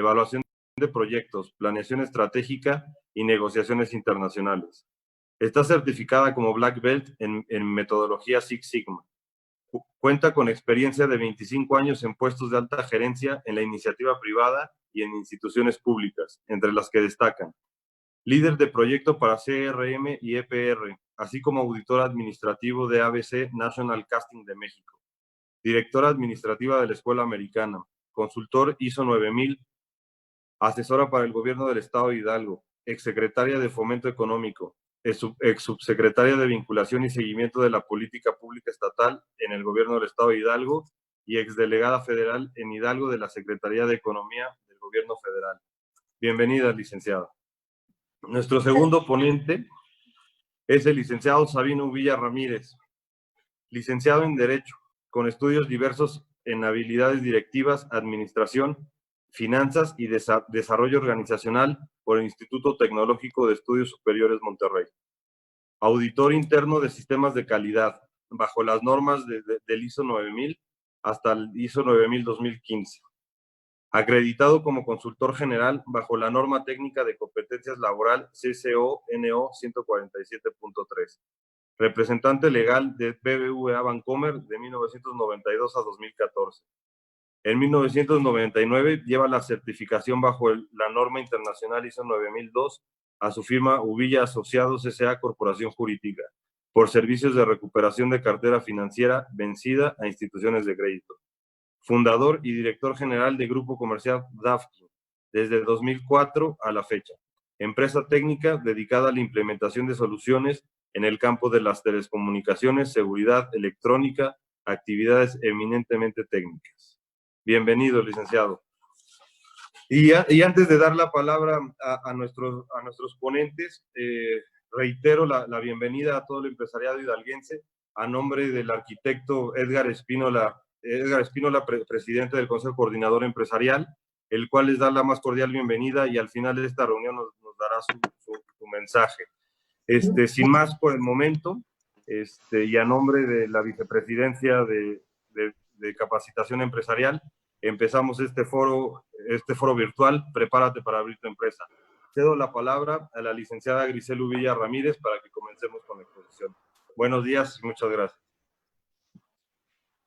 evaluación de proyectos, planeación estratégica y negociaciones internacionales. Está certificada como Black Belt en metodología Six Sigma. Cuenta con experiencia de 25 años en puestos de alta gerencia en la iniciativa privada y en instituciones públicas, entre las que destacan líder de proyecto para CRM y EPR, así como auditor administrativo de ABC National Casting de México, directora administrativa de la Escuela Americana, consultor ISO 9000, asesora para el gobierno del Estado de Hidalgo, exsecretaria de Fomento Económico, exsubsecretaria de Vinculación y Seguimiento de la Política Pública Estatal en el gobierno del Estado de Hidalgo y exdelegada federal en Hidalgo de la Secretaría de Economía del gobierno federal. Bienvenida, licenciada. Nuestro segundo ponente es el licenciado Sabino Uvilla Ramírez, licenciado en Derecho, con estudios diversos en habilidades directivas, administración, finanzas y desarrollo organizacional por el Instituto Tecnológico de Estudios Superiores Monterrey. Auditor interno de sistemas de calidad, bajo las normas del ISO 9000 hasta el ISO 9000-2015. Acreditado como consultor general bajo la norma técnica de competencias laboral CCO-NO 147.3. Representante legal de BBVA Bancomer de 1992 a 2014. En 1999 lleva la certificación bajo la norma internacional ISO 9002 a su firma Uvilla Asociados S.A. Corporación Jurídica por servicios de recuperación de cartera financiera vencida a instituciones de crédito. Fundador y director general de Grupo Comercial DAFKI desde 2004 a la fecha. Empresa técnica dedicada a la implementación de soluciones en el campo de las telecomunicaciones, seguridad electrónica, actividades eminentemente técnicas. Bienvenido, licenciado. Y antes de dar la palabra a nuestros ponentes, reitero la bienvenida a todo el empresariado hidalguense a nombre del arquitecto Edgar Espínola, presidente del Consejo Coordinador Empresarial, el cual les da la más cordial bienvenida y al final de esta reunión nos dará su mensaje. Sin más por el momento, y a nombre de la Vicepresidencia de Capacitación Empresarial, empezamos este foro virtual, Prepárate para abrir tu empresa. Cedo la palabra a la licenciada Grisel Uvilla Ramírez para que comencemos con la exposición. Buenos días y muchas gracias.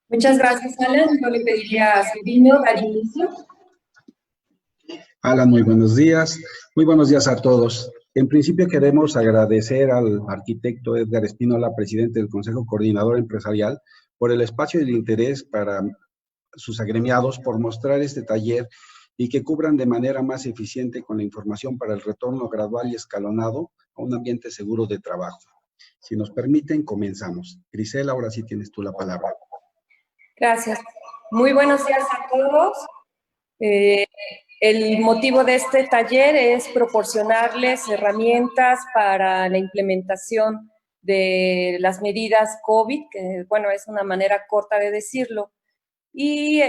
Muchas gracias, Alan. Yo le pediría a Sabino dar inicio. Alan, muy buenos días. Muy buenos días a todos. En principio queremos agradecer al arquitecto Edgar Espínola, presidente del Consejo Coordinador Empresarial, por el espacio y el interés para sus agremiados por mostrar este taller y que cubran de manera más eficiente con la información para el retorno gradual y escalonado a un ambiente seguro de trabajo. Si nos permiten, comenzamos. Grisel, ahora sí tienes tú la palabra. Gracias. Muy buenos días a todos. El motivo de este taller es proporcionarles herramientas para la implementación de las medidas COVID, que bueno, es una manera corta de decirlo, y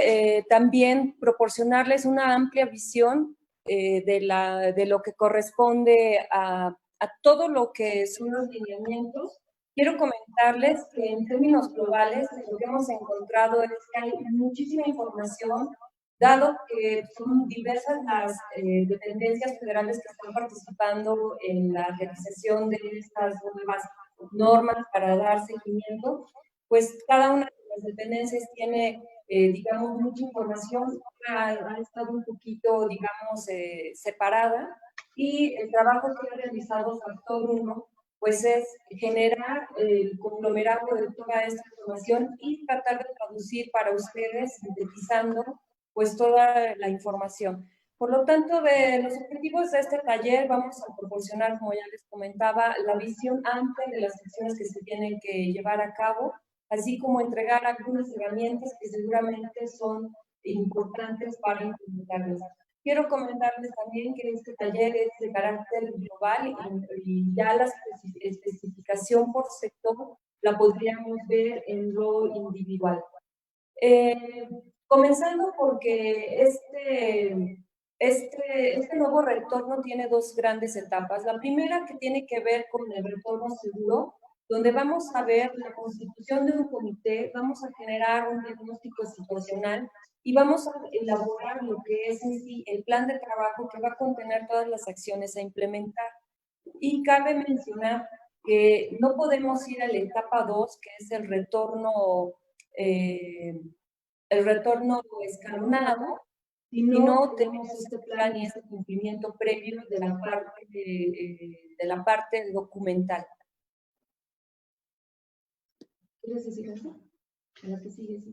también proporcionarles una amplia visión de lo que corresponde a todo lo que son los lineamientos. Quiero comentarles que en términos globales lo que hemos encontrado es que hay muchísima información, dado que son diversas las dependencias federales que están participando en la realización de estas nuevas normas para dar seguimiento, pues cada una de las dependencias tiene, digamos, mucha información, ha estado un poquito, digamos, separada, y el trabajo que ha realizado Factor 1 pues es generar el conglomerado de toda esta información y tratar de traducir para ustedes, sintetizando pues toda la información. Por lo tanto, de los objetivos de este taller vamos a proporcionar, como ya les comentaba, la visión amplia de las acciones que se tienen que llevar a cabo, así como entregar algunas herramientas que seguramente son importantes para implementarlas. Quiero comentarles también que este taller es de carácter global y ya la especificación por sector la podríamos ver en lo individual. Comenzando porque este nuevo retorno tiene dos grandes etapas. La primera, que tiene que ver con el retorno seguro, donde vamos a ver la constitución de un comité, vamos a generar un diagnóstico situacional y vamos a elaborar lo que es en sí el plan de trabajo que va a contener todas las acciones a implementar. Y cabe mencionar que no podemos ir a la etapa 2, que es el retorno escalonado, si no tenemos este plan y este cumplimiento previo de la parte documental. ¿Quieres decir eso? ¿A la que sigue?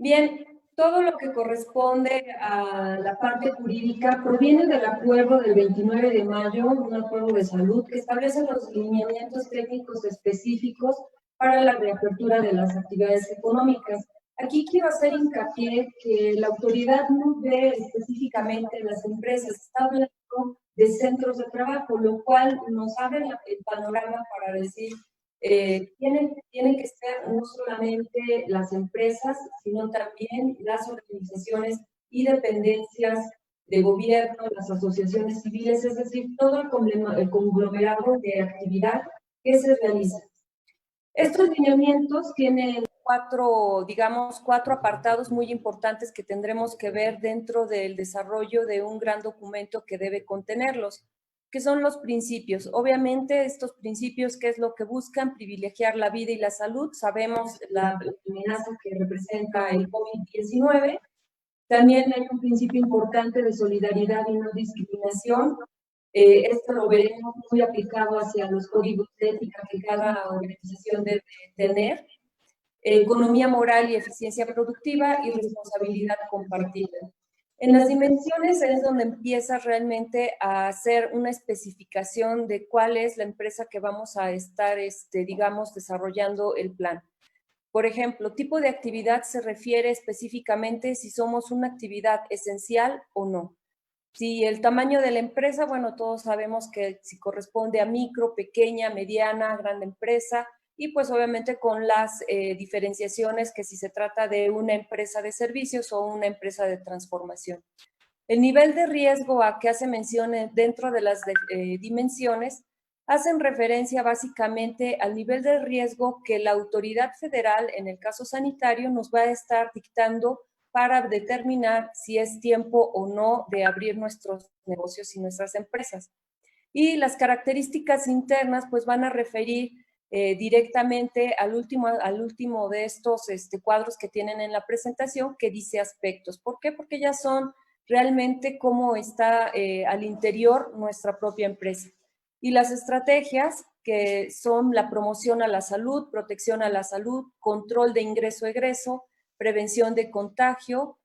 Bien, todo lo que corresponde a la parte jurídica proviene del acuerdo del 29 de mayo, un acuerdo de salud que establece los lineamientos técnicos específicos para la reapertura de las actividades económicas. Aquí quiero hacer hincapié que la autoridad no ve específicamente las empresas, está hablando de centros de trabajo, lo cual nos abre el panorama para decir tienen que ser no solamente las empresas, sino también las organizaciones y dependencias de gobierno, las asociaciones civiles, es decir, todo el conglomerado de actividad que se realiza. Estos lineamientos tienen cuatro apartados muy importantes que tendremos que ver dentro del desarrollo de un gran documento que debe contenerlos, que son los principios. Obviamente, estos principios, ¿qué es lo que buscan? Privilegiar la vida y la salud. Sabemos la amenaza que representa el COVID-19. También hay un principio importante de solidaridad y no discriminación. Esto lo veremos muy aplicado hacia los códigos de ética que cada organización debe tener. Economía moral y eficiencia productiva y responsabilidad compartida. En las dimensiones es donde empieza realmente a hacer una especificación de cuál es la empresa que vamos a estar, desarrollando el plan. Por ejemplo, tipo de actividad se refiere específicamente si somos una actividad esencial o no. Si el tamaño de la empresa, bueno, todos sabemos que si corresponde a micro, pequeña, mediana, grande empresa, y pues obviamente con las diferenciaciones que si se trata de una empresa de servicios o una empresa de transformación. El nivel de riesgo a que hace mención dentro de las dimensiones hacen referencia básicamente al nivel de riesgo que la autoridad federal, en el caso sanitario, nos va a estar dictando para determinar si es tiempo o no de abrir nuestros negocios y nuestras empresas. Y las características internas pues van a referir directamente al último de estos cuadros que tienen en la presentación, que dice aspectos. ¿Por qué? Porque ya son realmente cómo está al interior nuestra propia empresa. Y las estrategias, que son la promoción a la salud, protección a la salud, control de ingreso-egreso, prevención de contagio,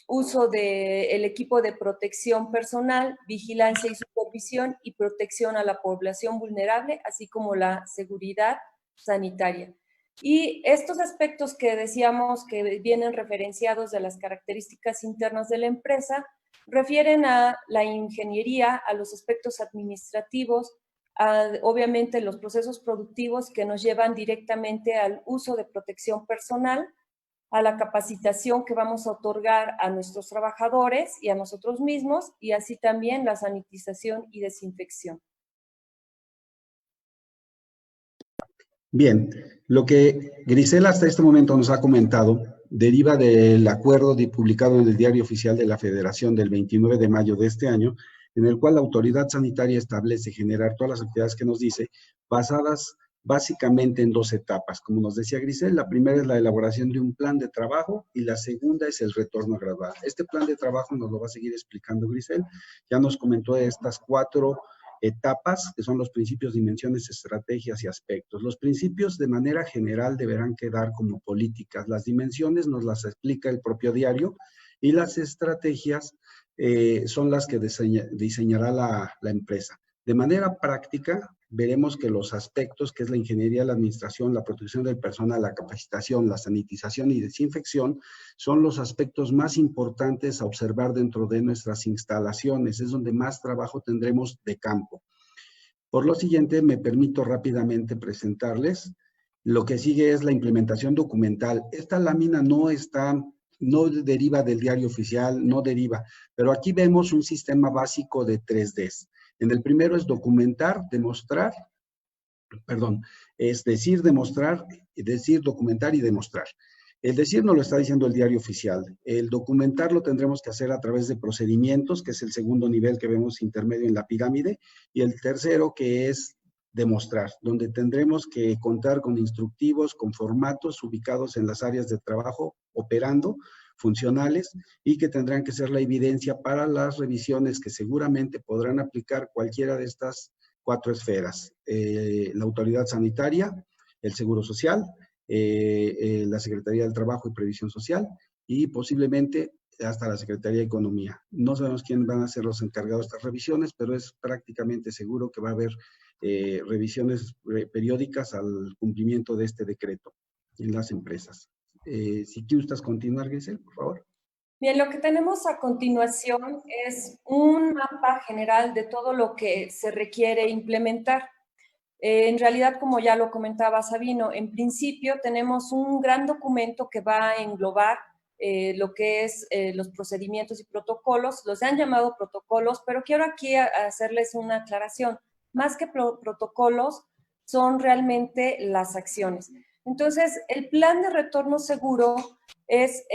uso del equipo de protección personal, vigilancia y supervisión y protección a la población vulnerable, así como la seguridad sanitaria. Y estos aspectos que decíamos que vienen referenciados de las características internas de la empresa, refieren a la ingeniería, a los aspectos administrativos, obviamente los procesos productivos que nos llevan directamente al uso de protección personal, a la capacitación que vamos a otorgar a nuestros trabajadores y a nosotros mismos, y así también la sanitización y desinfección. Bien, lo que Grisel hasta este momento nos ha comentado deriva del acuerdo publicado en el Diario Oficial de la Federación del 29 de mayo de este año, en el cual la autoridad sanitaria establece generar todas las actividades que nos dice, basadas básicamente en dos etapas. Como nos decía Grisel, la primera es la elaboración de un plan de trabajo y la segunda es el retorno gradual. Este plan de trabajo nos lo va a seguir explicando Grisel. Ya nos comentó estas 4 etapas, que son los principios, dimensiones, estrategias y aspectos. Los principios de manera general deberán quedar como políticas. Las dimensiones nos las explica el propio diario y las estrategias son las que diseñará la empresa. De manera práctica, veremos que los aspectos, que es la ingeniería, la administración, la protección del personal, la capacitación, la sanitización y desinfección, son los aspectos más importantes a observar dentro de nuestras instalaciones. Es donde más trabajo tendremos de campo. Por lo siguiente, me permito rápidamente presentarles. Lo que sigue es la implementación documental. Esta lámina no deriva del Diario Oficial, no deriva, pero aquí vemos un sistema básico de 3Ds. En el primero es documentar, demostrar, es decir, demostrar, decir, documentar y demostrar. El decir nos lo está diciendo el diario oficial. El documentar lo tendremos que hacer a través de procedimientos, que es el segundo nivel que vemos intermedio en la pirámide, y el tercero que es demostrar, donde tendremos que contar con instructivos, con formatos ubicados en las áreas de trabajo, operando, funcionales, y que tendrán que ser la evidencia para las revisiones que seguramente podrán aplicar cualquiera de estas 4 esferas. La autoridad sanitaria, el Seguro Social, la Secretaría del Trabajo y Previsión Social y posiblemente hasta la Secretaría de Economía. No sabemos quién van a ser los encargados de estas revisiones, pero es prácticamente seguro que va a haber revisiones periódicas al cumplimiento de este decreto en las empresas. Si gustas continuar, Giselle, por favor. Bien, lo que tenemos a continuación es un mapa general de todo lo que se requiere implementar. En realidad, como ya lo comentaba Sabino, en principio tenemos un gran documento que va a englobar lo que es los procedimientos y protocolos. Los han llamado protocolos, pero quiero aquí hacerles una aclaración. Más que protocolos, son realmente las acciones. Entonces, el plan de retorno seguro es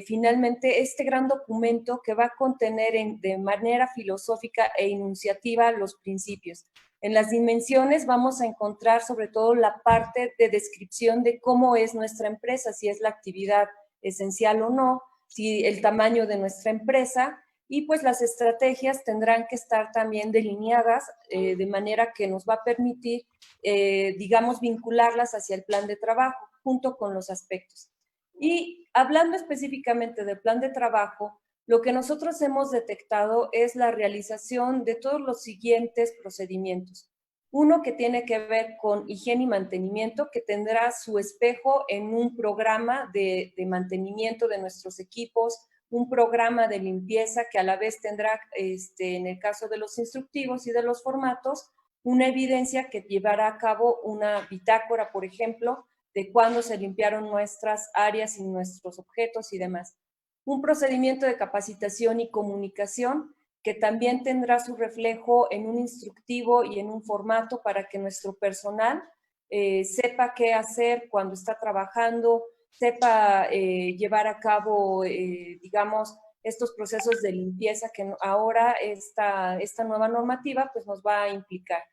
finalmente este gran documento que va a contener de manera filosófica e enunciativa los principios. En las dimensiones vamos a encontrar sobre todo la parte de descripción de cómo es nuestra empresa, si es la actividad esencial o no, si el tamaño de nuestra empresa, y pues las estrategias tendrán que estar también delineadas de manera que nos va a permitir, digamos, vincularlas hacia el plan de trabajo junto con los aspectos. Y hablando específicamente del plan de trabajo, lo que nosotros hemos detectado es la realización de todos los siguientes procedimientos. Uno que tiene que ver con higiene y mantenimiento, que tendrá su espejo en un programa de mantenimiento de nuestros equipos, un programa de limpieza que a la vez tendrá, en el caso de los instructivos y de los formatos, una evidencia que llevará a cabo una bitácora, por ejemplo, de cuándo se limpiaron nuestras áreas y nuestros objetos y demás. Un procedimiento de capacitación y comunicación que también tendrá su reflejo en un instructivo y en un formato para que nuestro personal sepa qué hacer cuando está trabajando, sepa llevar a cabo, digamos, estos procesos de limpieza que ahora esta nueva normativa pues nos va a implicar.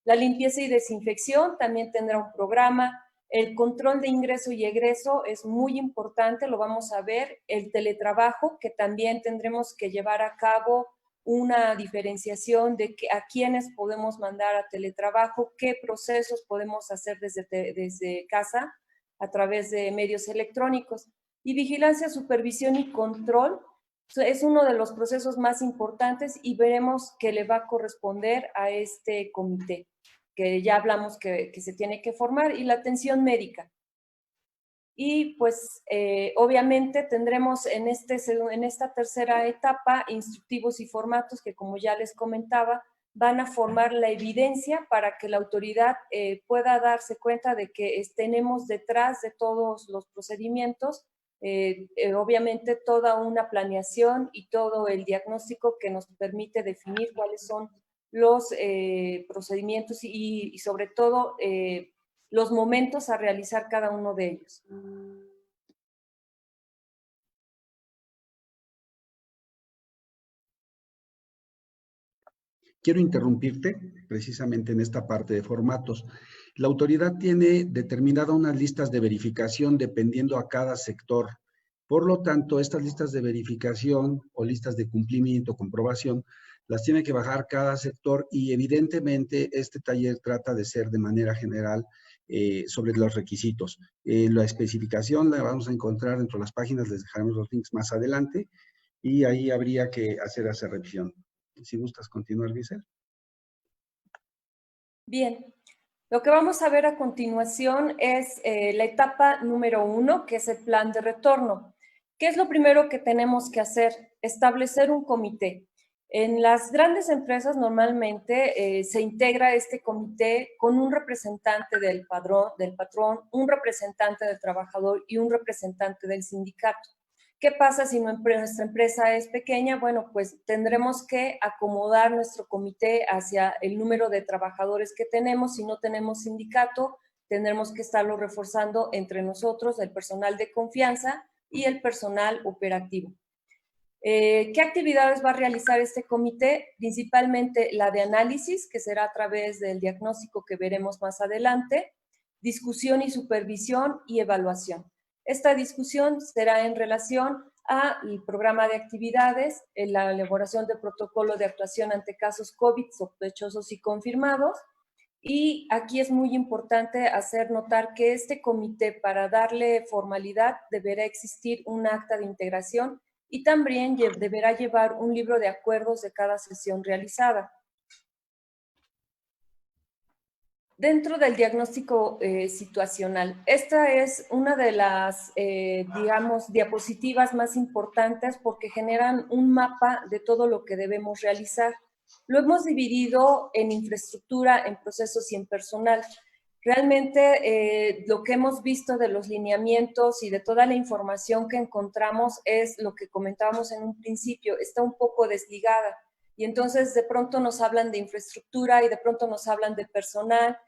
La limpieza y desinfección también tendrá un programa. El control de ingreso y egreso es muy importante, lo vamos a ver. El teletrabajo, que también tendremos que llevar a cabo una diferenciación de a quiénes podemos mandar a teletrabajo, qué procesos podemos hacer desde casa a través de medios electrónicos. Y vigilancia, supervisión y control es uno de los procesos más importantes y veremos que le va a corresponder a este comité, que ya hablamos que se tiene que formar, y la atención médica. Y pues obviamente tendremos en esta tercera etapa instructivos y formatos que, como ya les comentaba, van a formar la evidencia para que la autoridad pueda darse cuenta de que tenemos detrás de todos los procedimientos obviamente toda una planeación y todo el diagnóstico que nos permite definir cuáles son los procedimientos y sobre todo los momentos a realizar cada uno de ellos. Quiero interrumpirte precisamente en esta parte de formatos. La autoridad tiene determinada unas listas de verificación dependiendo a cada sector. Por lo tanto, estas listas de verificación o listas de cumplimiento, comprobación, las tiene que bajar cada sector y evidentemente este taller trata de ser de manera general sobre los requisitos. La especificación la vamos a encontrar dentro de las páginas, les dejaremos los links más adelante y ahí habría que hacer esa revisión. Si gustas continuar, Giselle. Bien, lo que vamos a ver a continuación es la etapa número 1, que es el plan de retorno. ¿Qué es lo primero que tenemos que hacer? Establecer un comité. En las grandes empresas normalmente se integra este comité con un representante del patrón, un representante del trabajador y un representante del sindicato, ¿Qué pasa si nuestra empresa es pequeña? Bueno, pues tendremos que acomodar nuestro comité hacia el número de trabajadores que tenemos. Si no tenemos sindicato, tendremos que estarlo reforzando entre nosotros, el personal de confianza y el personal operativo. ¿Qué actividades va a realizar este comité? Principalmente la de análisis, que será a través del diagnóstico que veremos más adelante, discusión y supervisión y evaluación. Esta discusión será en relación al programa de actividades, en la elaboración de protocolo de actuación ante casos COVID sospechosos y confirmados. Y aquí es muy importante hacer notar que este comité, para darle formalidad, deberá existir un acta de integración y también deberá llevar un libro de acuerdos de cada sesión realizada. Dentro del diagnóstico situacional, esta es una de las, digamos, diapositivas más importantes porque generan un mapa de todo lo que debemos realizar. Lo hemos dividido en infraestructura, en procesos y en personal. Realmente lo que hemos visto de los lineamientos y de toda la información que encontramos es lo que comentábamos en un principio, está un poco desligada. Y entonces de pronto nos hablan de infraestructura y de pronto nos hablan de personal.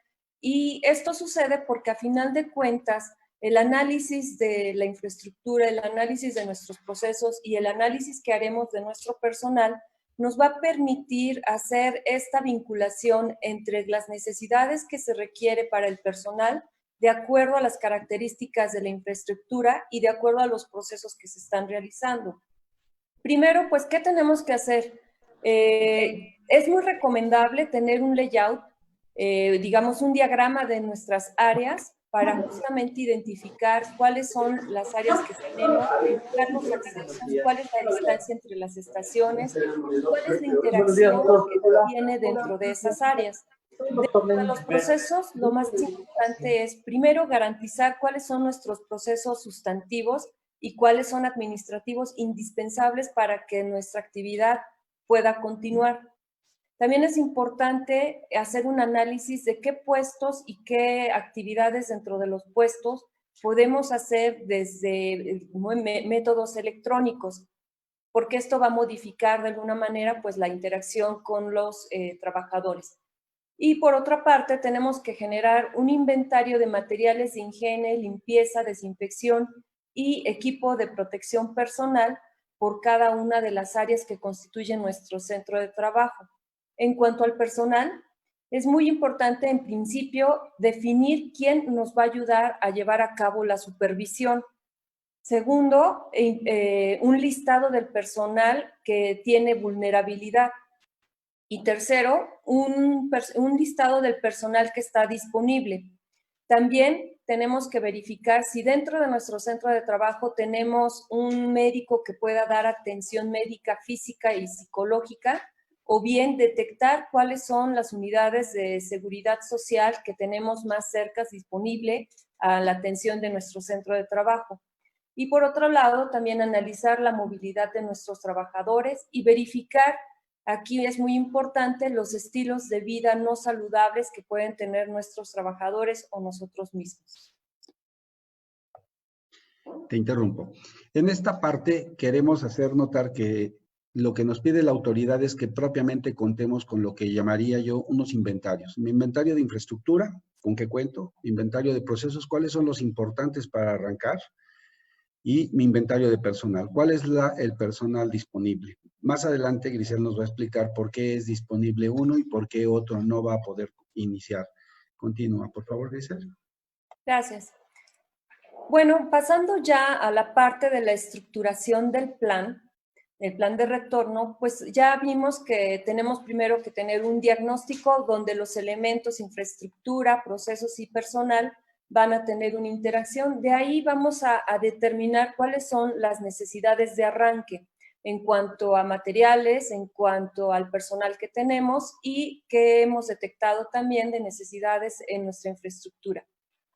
Y esto sucede porque a final de cuentas el análisis de la infraestructura, el análisis de nuestros procesos y el análisis que haremos de nuestro personal nos va a permitir hacer esta vinculación entre las necesidades que se requiere para el personal de acuerdo a las características de la infraestructura y de acuerdo a los procesos que se están realizando. Primero, pues, ¿qué tenemos que hacer? Es muy recomendable tener un layout, digamos un diagrama de nuestras áreas para justamente identificar cuáles son las áreas que tenemos, identificar los accesos, cuál es la distancia entre las estaciones y cuál es la interacción que tiene dentro de esas áreas. Dentro de los procesos, lo más importante es primero garantizar cuáles son nuestros procesos sustantivos y cuáles son administrativos indispensables para que nuestra actividad pueda continuar. También es importante hacer un análisis de qué puestos y qué actividades dentro de los puestos podemos hacer desde métodos electrónicos, porque esto va a modificar de alguna manera pues la interacción con los trabajadores. Y por otra parte, tenemos que generar un inventario de materiales de higiene, limpieza, desinfección y equipo de protección personal por cada una de las áreas que constituyen nuestro centro de trabajo. En cuanto al personal, es muy importante en principio definir quién nos va a ayudar a llevar a cabo la supervisión. Segundo, un listado del personal que tiene vulnerabilidad. Y tercero, un listado del personal que está disponible. También tenemos que verificar si dentro de nuestro centro de trabajo tenemos un médico que pueda dar atención médica, física y psicológica, o bien detectar cuáles son las unidades de seguridad social que tenemos más cerca disponible a la atención de nuestro centro de trabajo. Y por otro lado, también analizar la movilidad de nuestros trabajadores y verificar, aquí es muy importante, los estilos de vida no saludables que pueden tener nuestros trabajadores o nosotros mismos. Te interrumpo. En esta parte queremos hacer notar que lo que nos pide la autoridad es que propiamente contemos con lo que llamaría yo unos inventarios. Mi inventario de infraestructura, ¿con qué cuento? Inventario de procesos, ¿cuáles son los importantes para arrancar? Y mi inventario de personal, ¿cuál es el personal disponible? Más adelante Grisel nos va a explicar por qué es disponible uno y por qué otro no va a poder iniciar. Continúa, por favor, Grisel. Gracias. Bueno, pasando ya a la parte de la estructuración del plan de retorno, pues ya vimos que tenemos primero que tener un diagnóstico donde los elementos, infraestructura, procesos y personal van a tener una interacción. De ahí vamos a determinar cuáles son las necesidades de arranque en cuanto a materiales, en cuanto al personal que tenemos y que hemos detectado también de necesidades en nuestra infraestructura.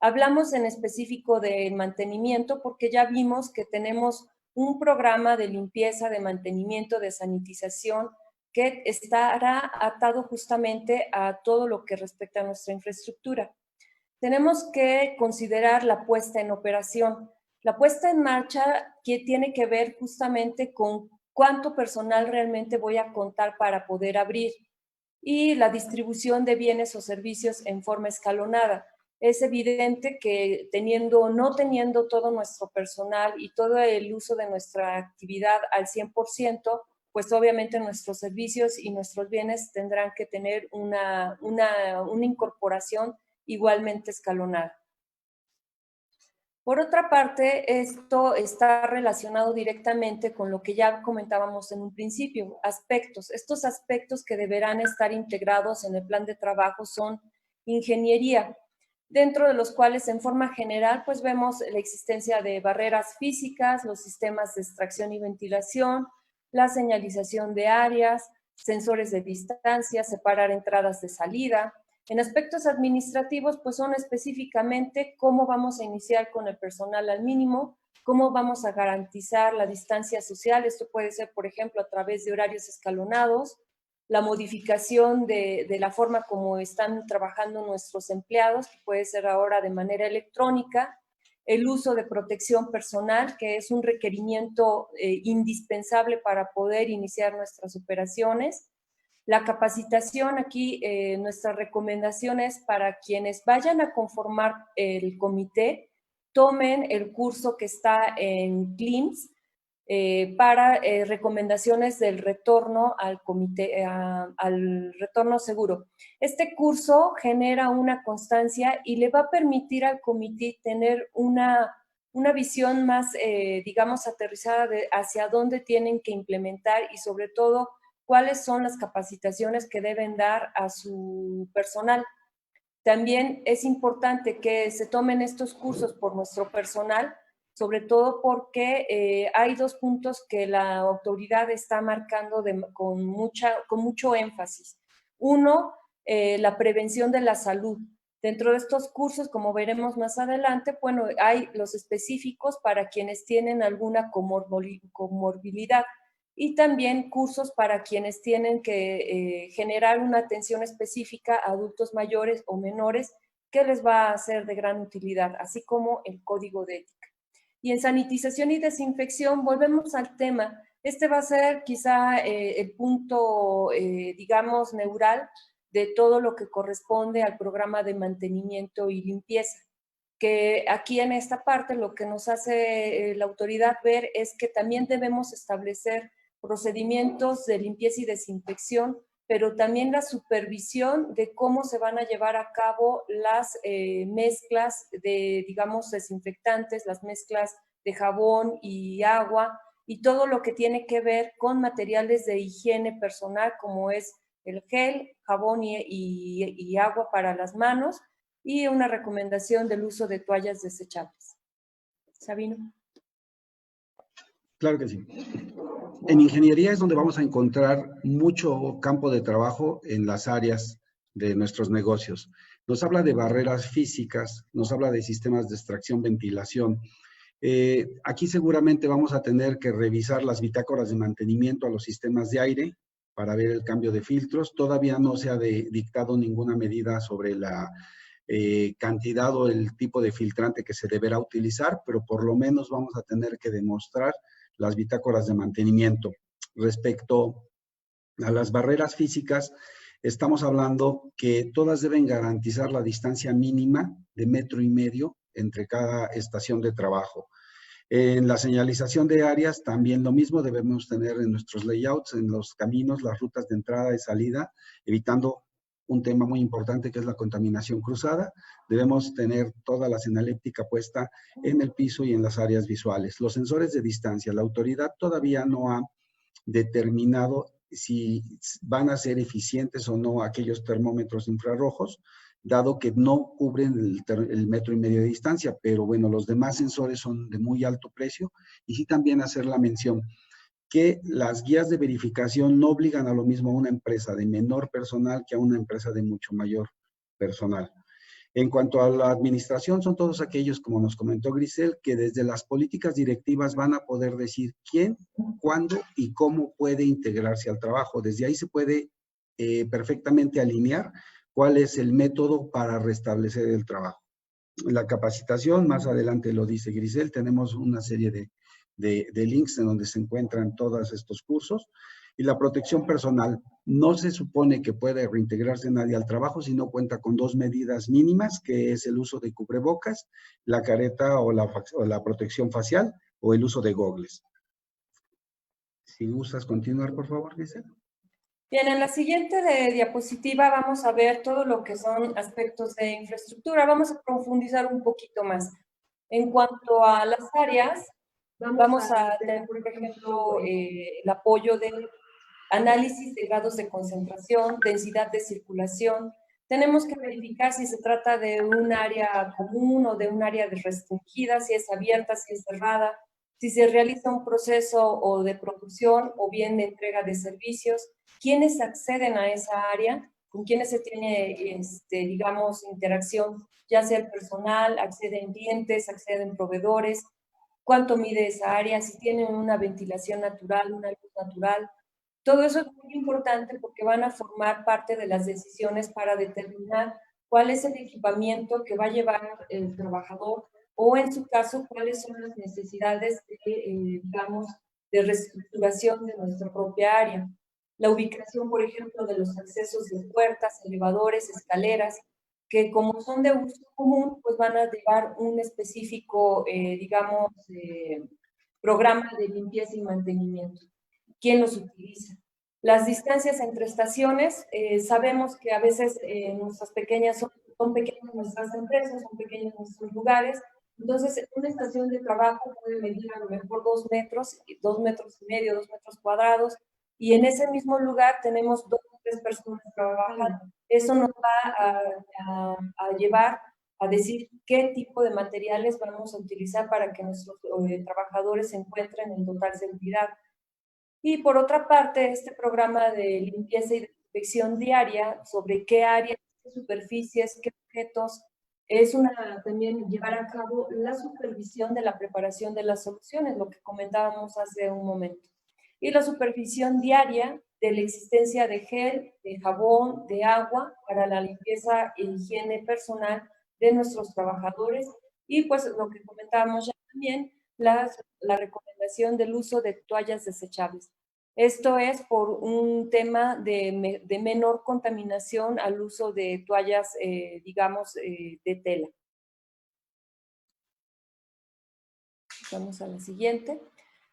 Hablamos en específico de mantenimiento porque ya vimos que tenemos un programa de limpieza, de mantenimiento, de sanitización que estará atado justamente a todo lo que respecta a nuestra infraestructura. Tenemos que considerar la puesta en operación. La puesta en marcha que tiene que ver justamente con cuánto personal realmente voy a contar para poder abrir y la distribución de bienes o servicios en forma escalonada. Es evidente que no teniendo todo nuestro personal y todo el uso de nuestra actividad al 100%, pues obviamente nuestros servicios y nuestros bienes tendrán que tener una incorporación igualmente escalonada. Por otra parte, esto está relacionado directamente con lo que ya comentábamos en un principio, aspectos. Estos aspectos que deberán estar integrados en el plan de trabajo son ingeniería, dentro de los cuales en forma general pues vemos la existencia de barreras físicas, los sistemas de extracción y ventilación, la señalización de áreas, sensores de distancia, separar entradas de salida. En aspectos administrativos, pues son específicamente cómo vamos a iniciar con el personal al mínimo, cómo vamos a garantizar la distancia social. Esto puede ser, por ejemplo, a través de horarios escalonados, la modificación de la forma como están trabajando nuestros empleados, que puede ser ahora de manera electrónica, el uso de protección personal, que es un requerimiento indispensable para poder iniciar nuestras operaciones. La capacitación aquí, nuestra recomendación es para quienes vayan a conformar el comité, tomen el curso que está en CLIMS para recomendaciones del retorno al comité, al retorno seguro. Este curso genera una constancia y le va a permitir al comité tener una visión más, digamos, aterrizada hacia dónde tienen que implementar y sobre todo cuáles son las capacitaciones que deben dar a su personal. También es importante que se tomen estos cursos por nuestro personal, sobre todo porque hay dos puntos que la autoridad está marcando con mucho énfasis. Uno, la prevención de la salud. Dentro de estos cursos, como veremos más adelante, bueno, hay los específicos para quienes tienen alguna comorbilidad y también cursos para quienes tienen que generar una atención específica a adultos mayores o menores que les va a ser de gran utilidad, así como el código de ética. Y en sanitización y desinfección, volvemos al tema. Este va a ser quizá el punto, digamos, neural de todo lo que corresponde al programa de mantenimiento y limpieza. Que aquí en esta parte lo que nos hace la autoridad ver es que también debemos establecer procedimientos de limpieza y desinfección, pero también la supervisión de cómo se van a llevar a cabo las mezclas de, digamos, desinfectantes, las mezclas de jabón y agua, y todo lo que tiene que ver con materiales de higiene personal, como es el gel, jabón y agua para las manos, y una recomendación del uso de toallas desechables. Sabino. Claro que sí. En ingeniería es donde vamos a encontrar mucho campo de trabajo en las áreas de nuestros negocios. Nos habla de barreras físicas, nos habla de sistemas de extracción, ventilación. Aquí seguramente vamos a tener que revisar las bitácoras de mantenimiento a los sistemas de aire para ver el cambio de filtros. Todavía no se ha dictado ninguna medida sobre la cantidad o el tipo de filtrante que se deberá utilizar, pero por lo menos vamos a tener que demostrar las bitácoras de mantenimiento. Respecto a las barreras físicas, estamos hablando que todas deben garantizar la distancia mínima de 1,5 metros entre cada estación de trabajo. En la señalización de áreas también lo mismo, debemos tener en nuestros layouts, en los caminos, las rutas de entrada y salida, evitando un tema muy importante que es la contaminación cruzada. Debemos tener toda la señaléptica puesta en el piso y en las áreas visuales. Los sensores de distancia, la autoridad todavía no ha determinado si van a ser eficientes o no aquellos termómetros infrarrojos, dado que no cubren el 1,5 metros de distancia, pero bueno, los demás sensores son de muy alto precio. Y sí también hacer la mención que las guías de verificación no obligan a lo mismo a una empresa de menor personal que a una empresa de mucho mayor personal. En cuanto a la administración, son todos aquellos, como nos comentó Grisel, que desde las políticas directivas van a poder decir quién, cuándo y cómo puede integrarse al trabajo. Desde ahí se puede perfectamente alinear cuál es el método para restablecer el trabajo. la capacitación, más adelante lo dice Grisel, tenemos una serie de links en donde se encuentran todos estos cursos. Y la protección personal, no se supone que puede reintegrarse nadie al trabajo si no cuenta con 2 medidas mínimas, que es el uso de cubrebocas, la careta o la protección facial o el uso de gogles. Si gustas continuar, por favor, Grisel. Bien, en la siguiente diapositiva vamos a ver todo lo que son aspectos de infraestructura. Vamos a profundizar un poquito más. En cuanto a las áreas, vamos a tener, por ejemplo, el apoyo de análisis de grados de concentración, densidad de circulación. Tenemos que verificar si se trata de un área común o de un área restringida, si es abierta, si es cerrada, si se realiza un proceso o de producción o bien de entrega de servicios, quiénes acceden a esa área, con quiénes se tiene, digamos, interacción, ya sea el personal, acceden clientes, acceden proveedores, cuánto mide esa área, si tienen una ventilación natural, una luz natural. Todo eso es muy importante porque van a formar parte de las decisiones para determinar cuál es el equipamiento que va a llevar el trabajador o, en su caso, cuáles son las necesidades de, digamos, de reestructuración de nuestra propia área. La ubicación, por ejemplo, de los accesos de puertas, elevadores, escaleras, que como son de uso común, pues van a llevar un específico, digamos, programa de limpieza y mantenimiento. ¿Quién los utiliza? Las distancias entre estaciones, sabemos que a veces nuestras pequeñas son pequeñas nuestras empresas, son pequeños nuestros lugares, entonces una estación de trabajo puede medir a lo mejor 2 metros, 2 metros y medio, 2 metros cuadrados, y en ese mismo lugar tenemos 2 o 3 personas trabajando. Eso nos va a llevar a decir qué tipo de materiales vamos a utilizar para que nuestros trabajadores se encuentren en total seguridad. Y por otra parte, este programa de limpieza y desinfección diaria, sobre qué áreas, qué superficies, qué objetos, es también llevar a cabo la supervisión de la preparación de las soluciones, lo que comentábamos hace un momento. Y la supervisión diaria de la existencia de gel, de jabón, de agua para la limpieza e higiene personal de nuestros trabajadores. Y pues lo que comentábamos ya también, la recomendación del uso de toallas desechables. Esto es por un tema de menor contaminación al uso de toallas, digamos, de tela. Vamos a la siguiente.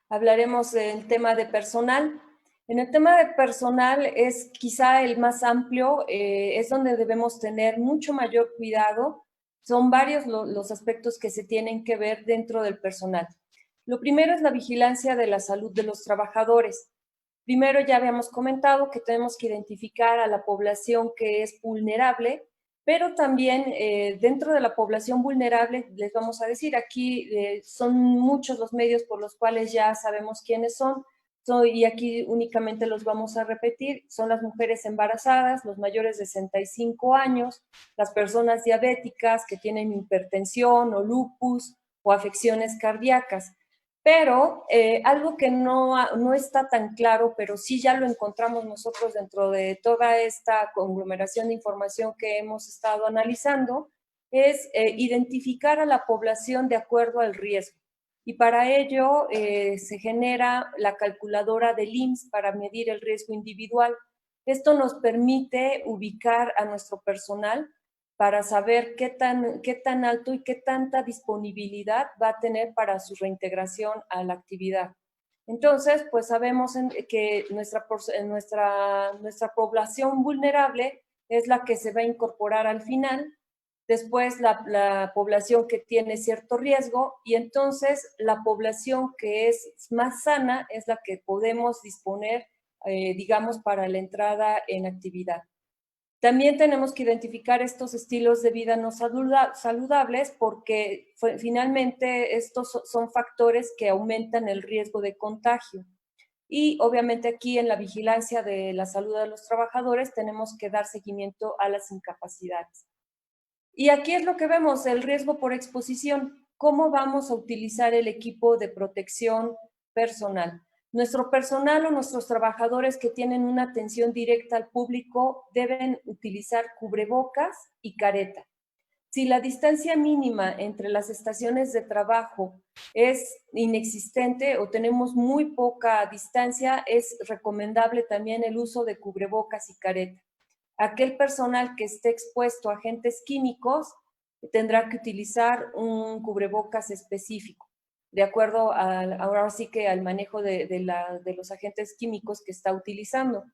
Hablaremos del tema de personal. En el tema de personal es quizá el más amplio, es donde debemos tener mucho mayor cuidado. Son varios los aspectos que se tienen que ver dentro del personal. Lo primero es la vigilancia de la salud de los trabajadores. Primero ya habíamos comentado que tenemos que identificar a la población que es vulnerable, pero también dentro de la población vulnerable, les vamos a decir, aquí son muchos los medios por los cuales ya sabemos quiénes son, y aquí únicamente los vamos a repetir, son las mujeres embarazadas, los mayores de 65 años, las personas diabéticas que tienen hipertensión o lupus o afecciones cardíacas. Pero algo que no está tan claro, pero sí ya lo encontramos nosotros dentro de toda esta conglomeración de información que hemos estado analizando, es identificar a la población de acuerdo al riesgo. Y para ello se genera la calculadora del IMSS para medir el riesgo individual. Esto nos permite ubicar a nuestro personal para saber qué tan alto y qué tanta disponibilidad va a tener para su reintegración a la actividad. Entonces, pues sabemos que nuestra población vulnerable es la que se va a incorporar al final, después la población que tiene cierto riesgo y entonces la población que es más sana es la que podemos disponer, digamos, para la entrada en actividad. También tenemos que identificar estos estilos de vida no saludables porque finalmente estos son factores que aumentan el riesgo de contagio. Y obviamente aquí en la vigilancia de la salud de los trabajadores tenemos que dar seguimiento a las incapacidades. Y aquí es lo que vemos, el riesgo por exposición. ¿Cómo vamos a utilizar el equipo de protección personal? Nuestro personal o nuestros trabajadores que tienen una atención directa al público deben utilizar cubrebocas y careta. Si la distancia mínima entre las estaciones de trabajo es inexistente o tenemos muy poca distancia, es recomendable también el uso de cubrebocas y careta. Aquel personal que esté expuesto a agentes químicos tendrá que utilizar un cubrebocas específico, de acuerdo ahora sí que al manejo de los agentes químicos que está utilizando.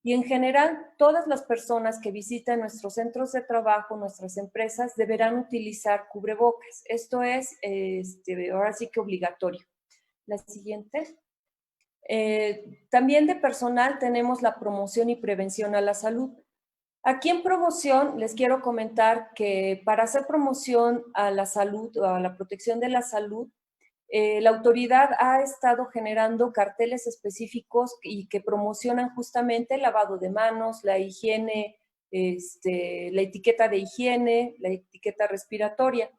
Y en general, todas las personas que visitan nuestros centros de trabajo, nuestras empresas, deberán utilizar cubrebocas. Esto es ahora sí que obligatorio. La siguiente. También de personal tenemos la promoción y prevención a la salud. Aquí en promoción les quiero comentar que para hacer promoción a la salud o a la protección de la salud, la autoridad ha estado generando carteles específicos y que promocionan justamente el lavado de manos, la higiene, la etiqueta de higiene, la etiqueta respiratoria.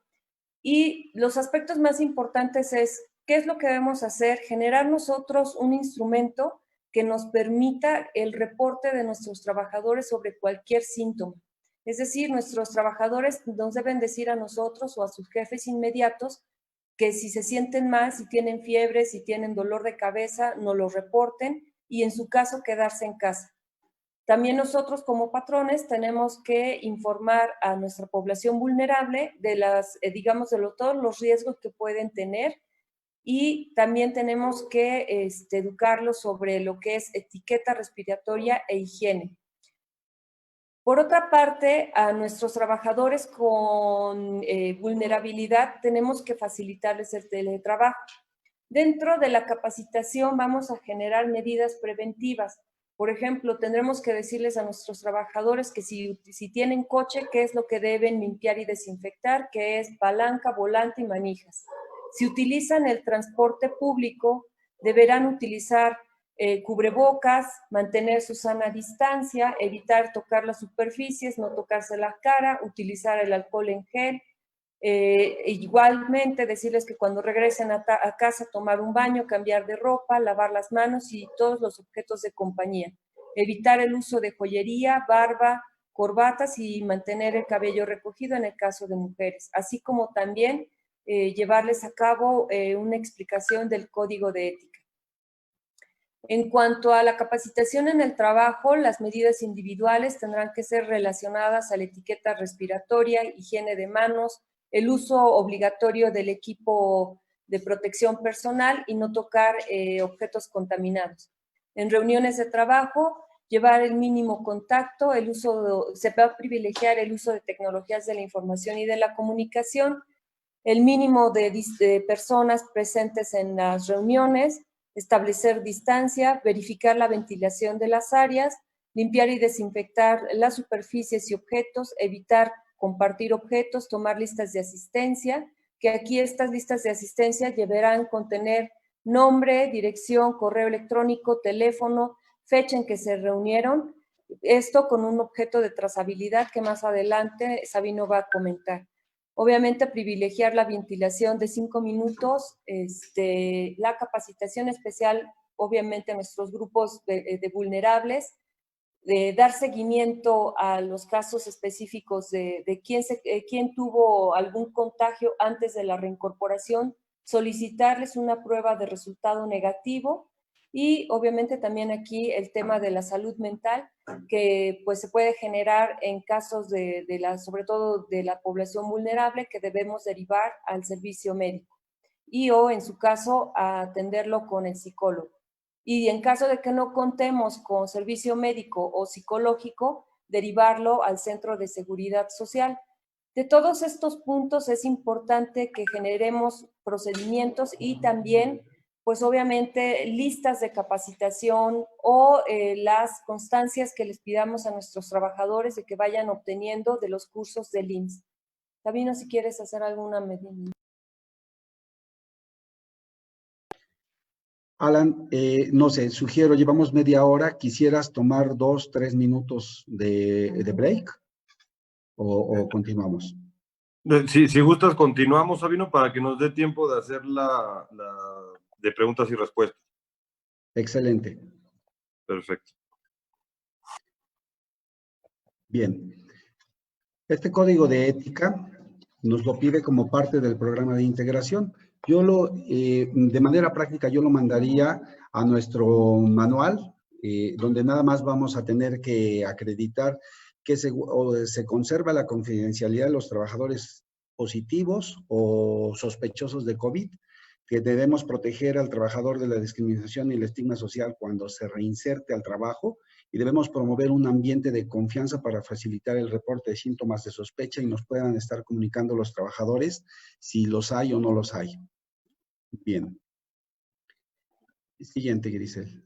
Y los aspectos más importantes es, ¿qué es lo que debemos hacer? Generar nosotros un instrumento que nos permita el reporte de nuestros trabajadores sobre cualquier síntoma. Es decir, nuestros trabajadores nos deben decir a nosotros o a sus jefes inmediatos que si se sienten mal, si tienen fiebre, si tienen dolor de cabeza, nos lo reporten y en su caso quedarse en casa. También nosotros como patrones tenemos que informar a nuestra población vulnerable de digamos, todos los riesgos que pueden tener y también tenemos que educarlos sobre lo que es etiqueta respiratoria e higiene. Por otra parte, a nuestros trabajadores con vulnerabilidad tenemos que facilitarles el teletrabajo. Dentro de la capacitación vamos a generar medidas preventivas. Por ejemplo, tendremos que decirles a nuestros trabajadores que si tienen coche, qué es lo que deben limpiar y desinfectar, que es palanca, volante y manijas. Si utilizan el transporte público, deberán utilizar cubrebocas, mantener su sana distancia, evitar tocar las superficies, no tocarse la cara, utilizar el alcohol en gel. Igualmente decirles que cuando regresen a casa tomar un baño, cambiar de ropa, lavar las manos y todos los objetos de compañía. Evitar el uso de joyería, barba, corbatas y mantener el cabello recogido en el caso de mujeres, así como también llevarles a cabo una explicación del código de ética. En cuanto a la capacitación en el trabajo, las medidas individuales tendrán que ser relacionadas a la etiqueta respiratoria, higiene de manos, el uso obligatorio del equipo de protección personal y no tocar objetos contaminados. En reuniones de trabajo, llevar el mínimo contacto, se va a privilegiar el uso de tecnologías de la información y de la comunicación, el mínimo de personas presentes en las reuniones, establecer distancia, verificar la ventilación de las áreas, limpiar y desinfectar las superficies y objetos, evitar compartir objetos, tomar listas de asistencia, que aquí estas listas de asistencia deberán contener nombre, dirección, correo electrónico, teléfono, fecha en que se reunieron, esto con un objeto de trazabilidad que más adelante Sabino va a comentar. Obviamente privilegiar la ventilación de 5 minutos, la capacitación especial, obviamente a nuestros grupos de vulnerables, de dar seguimiento a los casos específicos de quién tuvo algún contagio antes de la reincorporación, solicitarles una prueba de resultado negativo y obviamente también aquí el tema de la salud mental que pues se puede generar en casos sobre todo de la población vulnerable que debemos derivar al servicio médico y o en su caso a atenderlo con el psicólogo. Y en caso de que no contemos con servicio médico o psicológico, derivarlo al Centro de Seguridad Social. De todos estos puntos es importante que generemos procedimientos y también, pues obviamente, listas de capacitación o las constancias que les pidamos a nuestros trabajadores de que vayan obteniendo de los cursos del IMSS. Sabino, si quieres hacer alguna medida. Alan, no sé, sugiero, llevamos media hora, ¿quisieras tomar 2, 3 minutos de break o continuamos? Si gustas, continuamos, Sabino, para que nos dé tiempo de hacer de preguntas y respuestas. Excelente. Perfecto. Bien. Este código de ética nos lo pide como parte del programa de integración. De manera práctica, yo lo mandaría a nuestro manual, donde nada más vamos a tener que acreditar que se conserva la confidencialidad de los trabajadores positivos o sospechosos de COVID, que debemos proteger al trabajador de la discriminación y el estigma social cuando se reinserte al trabajo, y debemos promover un ambiente de confianza para facilitar el reporte de síntomas de sospecha y nos puedan estar comunicando los trabajadores si los hay o no los hay. Bien. Siguiente, Grisel.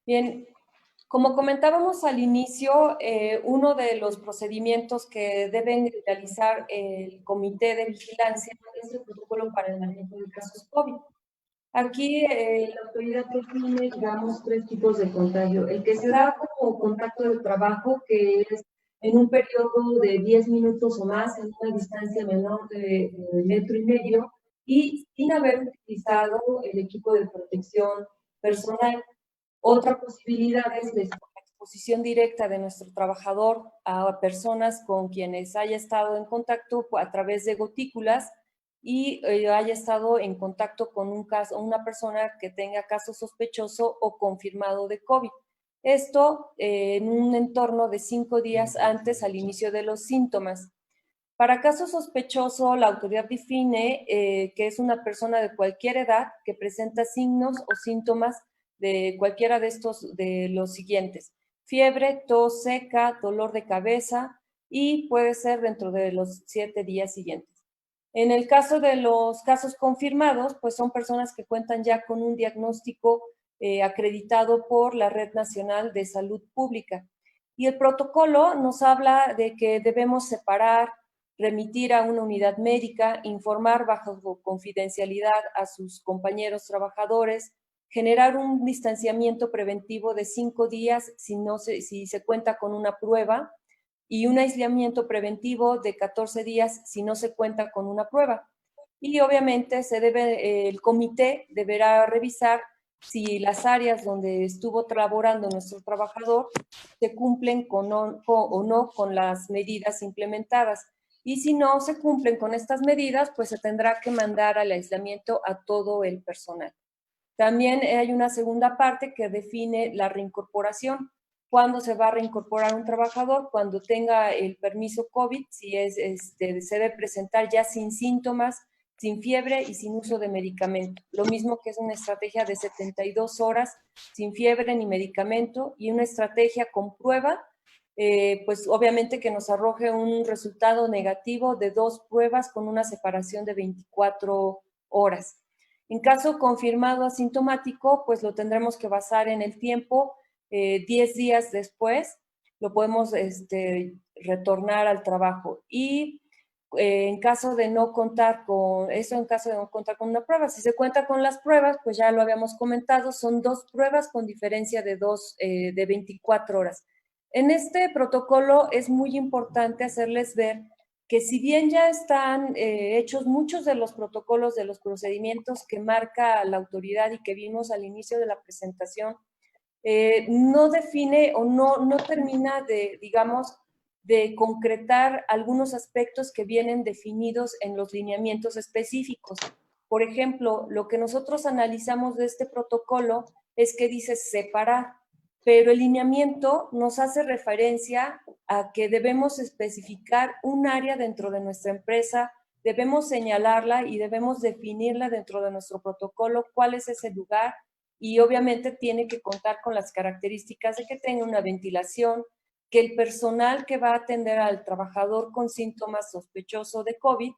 Bien, como comentábamos al inicio, uno de los procedimientos que deben realizar el Comité de Vigilancia es el protocolo para el manejo de casos COVID. Aquí la autoridad define, digamos, 3 tipos de contagio. El que se da como contacto de trabajo, que es en un periodo de 10 minutos o más, en una distancia menor de 1,5 metros, y sin haber utilizado el equipo de protección personal. Otra posibilidad es la exposición directa de nuestro trabajador a personas con quienes haya estado en contacto a través de gotículas y haya estado en contacto con una persona que tenga caso sospechoso o confirmado de COVID. Esto en un entorno de 5 días antes al inicio de los síntomas. Para caso sospechoso, la autoridad define que es una persona de cualquier edad que presenta signos o síntomas de cualquiera de los siguientes: fiebre, tos seca, dolor de cabeza, y puede ser dentro de los 7 días siguientes. En el caso de los casos confirmados, pues son personas que cuentan ya con un diagnóstico acreditado por la Red Nacional de Salud Pública. Y el protocolo nos habla de que debemos separar, remitir a una unidad médica, informar bajo confidencialidad a sus compañeros trabajadores, generar un distanciamiento preventivo de 5 días si se cuenta con una prueba, y un aislamiento preventivo de 14 días si no se cuenta con una prueba. Y obviamente el comité deberá revisar si las áreas donde estuvo laborando nuestro trabajador se cumplen o no con las medidas implementadas. Y si no se cumplen con estas medidas, pues se tendrá que mandar al aislamiento a todo el personal. También hay una segunda parte que define la reincorporación. ¿Cuándo se va a reincorporar un trabajador? Cuando tenga el permiso COVID, si se debe presentar ya sin síntomas, sin fiebre y sin uso de medicamento. Lo mismo que es una estrategia de 72 horas sin fiebre ni medicamento, y una estrategia con prueba, pues obviamente que nos arroje un resultado negativo de 2 pruebas con una separación de 24 horas. En caso confirmado asintomático, pues lo tendremos que basar en el tiempo. 10 días después lo podemos retornar al trabajo. Y en caso de no contar con una prueba, si se cuenta con las pruebas, pues ya lo habíamos comentado, son 2 pruebas con diferencia de 24 horas. En este protocolo es muy importante hacerles ver que si bien ya están hechos muchos de los protocolos, de los procedimientos que marca la autoridad y que vimos al inicio de la presentación, no define o no termina de concretar algunos aspectos que vienen definidos en los lineamientos específicos. Por ejemplo, lo que nosotros analizamos de este protocolo es que dice separar, pero el lineamiento nos hace referencia a que debemos especificar un área dentro de nuestra empresa, debemos señalarla y debemos definirla dentro de nuestro protocolo, cuál es ese lugar, y obviamente tiene que contar con las características de que tenga una ventilación, que el personal que va a atender al trabajador con síntomas sospechosos de COVID,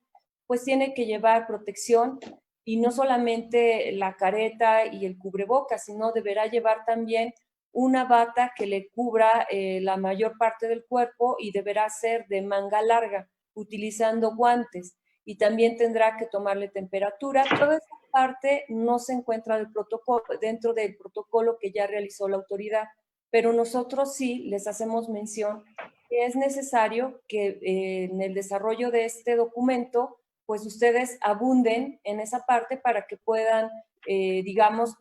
pues tiene que llevar protección, y no solamente la careta y el cubrebocas, sino deberá llevar también una bata que le cubra la mayor parte del cuerpo, y deberá ser de manga larga, utilizando guantes, y también tendrá que tomarle temperatura. Toda esa parte no se encuentra dentro del protocolo que ya realizó la autoridad, pero nosotros sí les hacemos mención que es necesario que en el desarrollo de este documento, pues ustedes abunden en esa parte para que puedan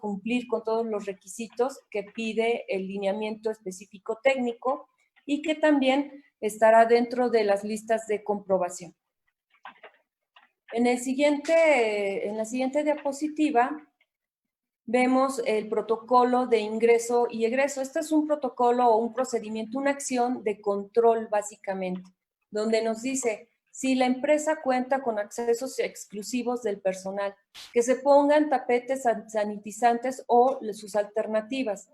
cumplir con todos los requisitos que pide el lineamiento específico técnico, y que también estará dentro de las listas de comprobación. En la siguiente diapositiva vemos el protocolo de ingreso y egreso. Este es un protocolo o un procedimiento, una acción de control básicamente, donde nos dice si la empresa cuenta con accesos exclusivos del personal, que se pongan tapetes sanitizantes o sus alternativas,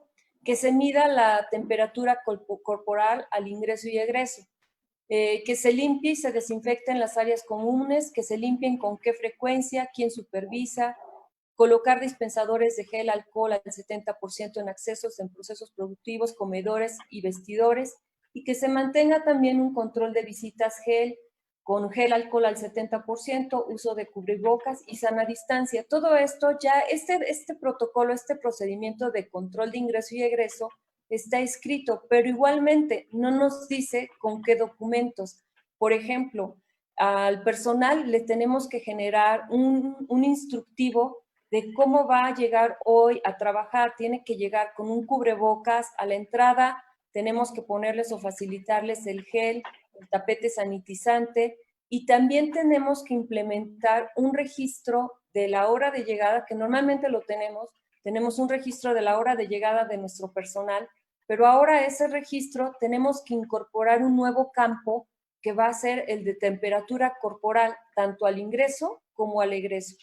que se mida la temperatura corporal al ingreso y egreso, que se limpie y se desinfecten las áreas comunes, que se limpien con qué frecuencia, quién supervisa, colocar dispensadores de gel alcohol al 70% en accesos en procesos productivos, comedores y vestidores, y que se mantenga también un control de visitas con gel alcohol al 70%, uso de cubrebocas y sana distancia. Todo esto ya, este protocolo, este procedimiento de control de ingreso y egreso está escrito, pero igualmente no nos dice con qué documentos. Por ejemplo, al personal le tenemos que generar un instructivo de cómo va a llegar hoy a trabajar. Tiene que llegar con un cubrebocas a la entrada, tenemos que ponerles o facilitarles el gel, el tapete sanitizante, y también tenemos que implementar un registro de la hora de llegada, que normalmente lo tenemos un registro de la hora de llegada de nuestro personal, pero ahora a ese registro tenemos que incorporar un nuevo campo que va a ser el de temperatura corporal, tanto al ingreso como al egreso.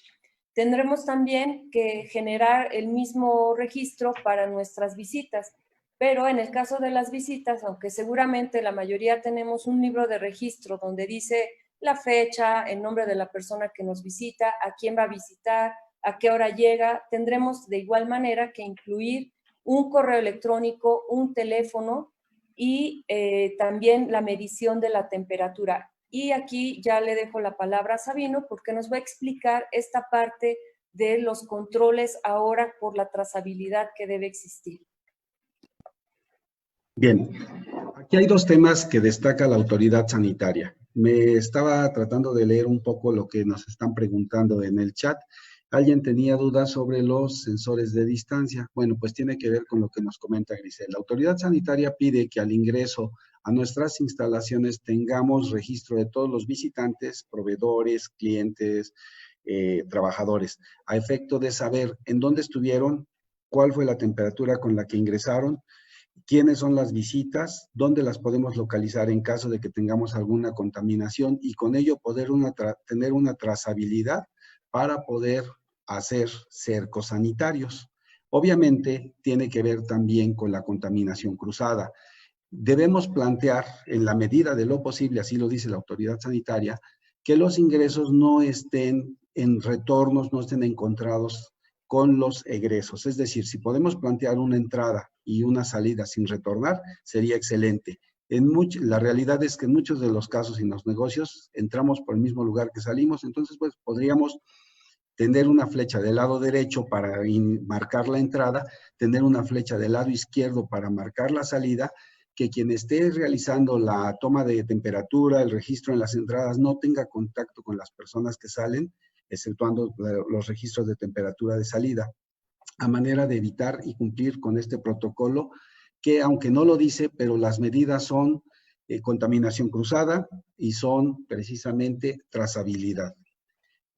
Tendremos también que generar el mismo registro para nuestras visitas, pero en el caso de las visitas, aunque seguramente la mayoría tenemos un libro de registro donde dice la fecha, el nombre de la persona que nos visita, a quién va a visitar, a qué hora llega, tendremos de igual manera que incluir un correo electrónico, un teléfono y también la medición de la temperatura. Y aquí ya le dejo la palabra a Sabino porque nos va a explicar esta parte de los controles ahora por la trazabilidad que debe existir. Bien, aquí hay dos temas que destaca la autoridad sanitaria. Me estaba tratando de leer un poco lo que nos están preguntando en el chat. Alguien tenía dudas sobre los sensores de distancia. Bueno, pues tiene que ver con lo que nos comenta Grisel. La autoridad sanitaria pide que al ingreso a nuestras instalaciones tengamos registro de todos los visitantes, proveedores, clientes, trabajadores, a efecto de saber en dónde estuvieron, cuál fue la temperatura con la que ingresaron, quiénes son las visitas, dónde las podemos localizar en caso de que tengamos alguna contaminación y con ello poder tener una trazabilidad para poder hacer cercos sanitarios. Obviamente tiene que ver también con la contaminación cruzada. Debemos plantear, en la medida de lo posible, así lo dice la autoridad sanitaria, que los ingresos no estén en retornos, no estén encontrados con los egresos. Es decir, si podemos plantear una entrada y una salida sin retornar, sería excelente. La realidad es que en muchos de los casos en los negocios entramos por el mismo lugar que salimos, entonces pues podríamos tener una flecha del lado derecho para marcar la entrada, tener una flecha del lado izquierdo para marcar la salida, que quien esté realizando la toma de temperatura, el registro en las entradas, no tenga contacto con las personas que salen, exceptuando los registros de temperatura de salida, a manera de evitar y cumplir con este protocolo que, aunque no lo dice, pero las medidas son contaminación cruzada y son precisamente trazabilidad.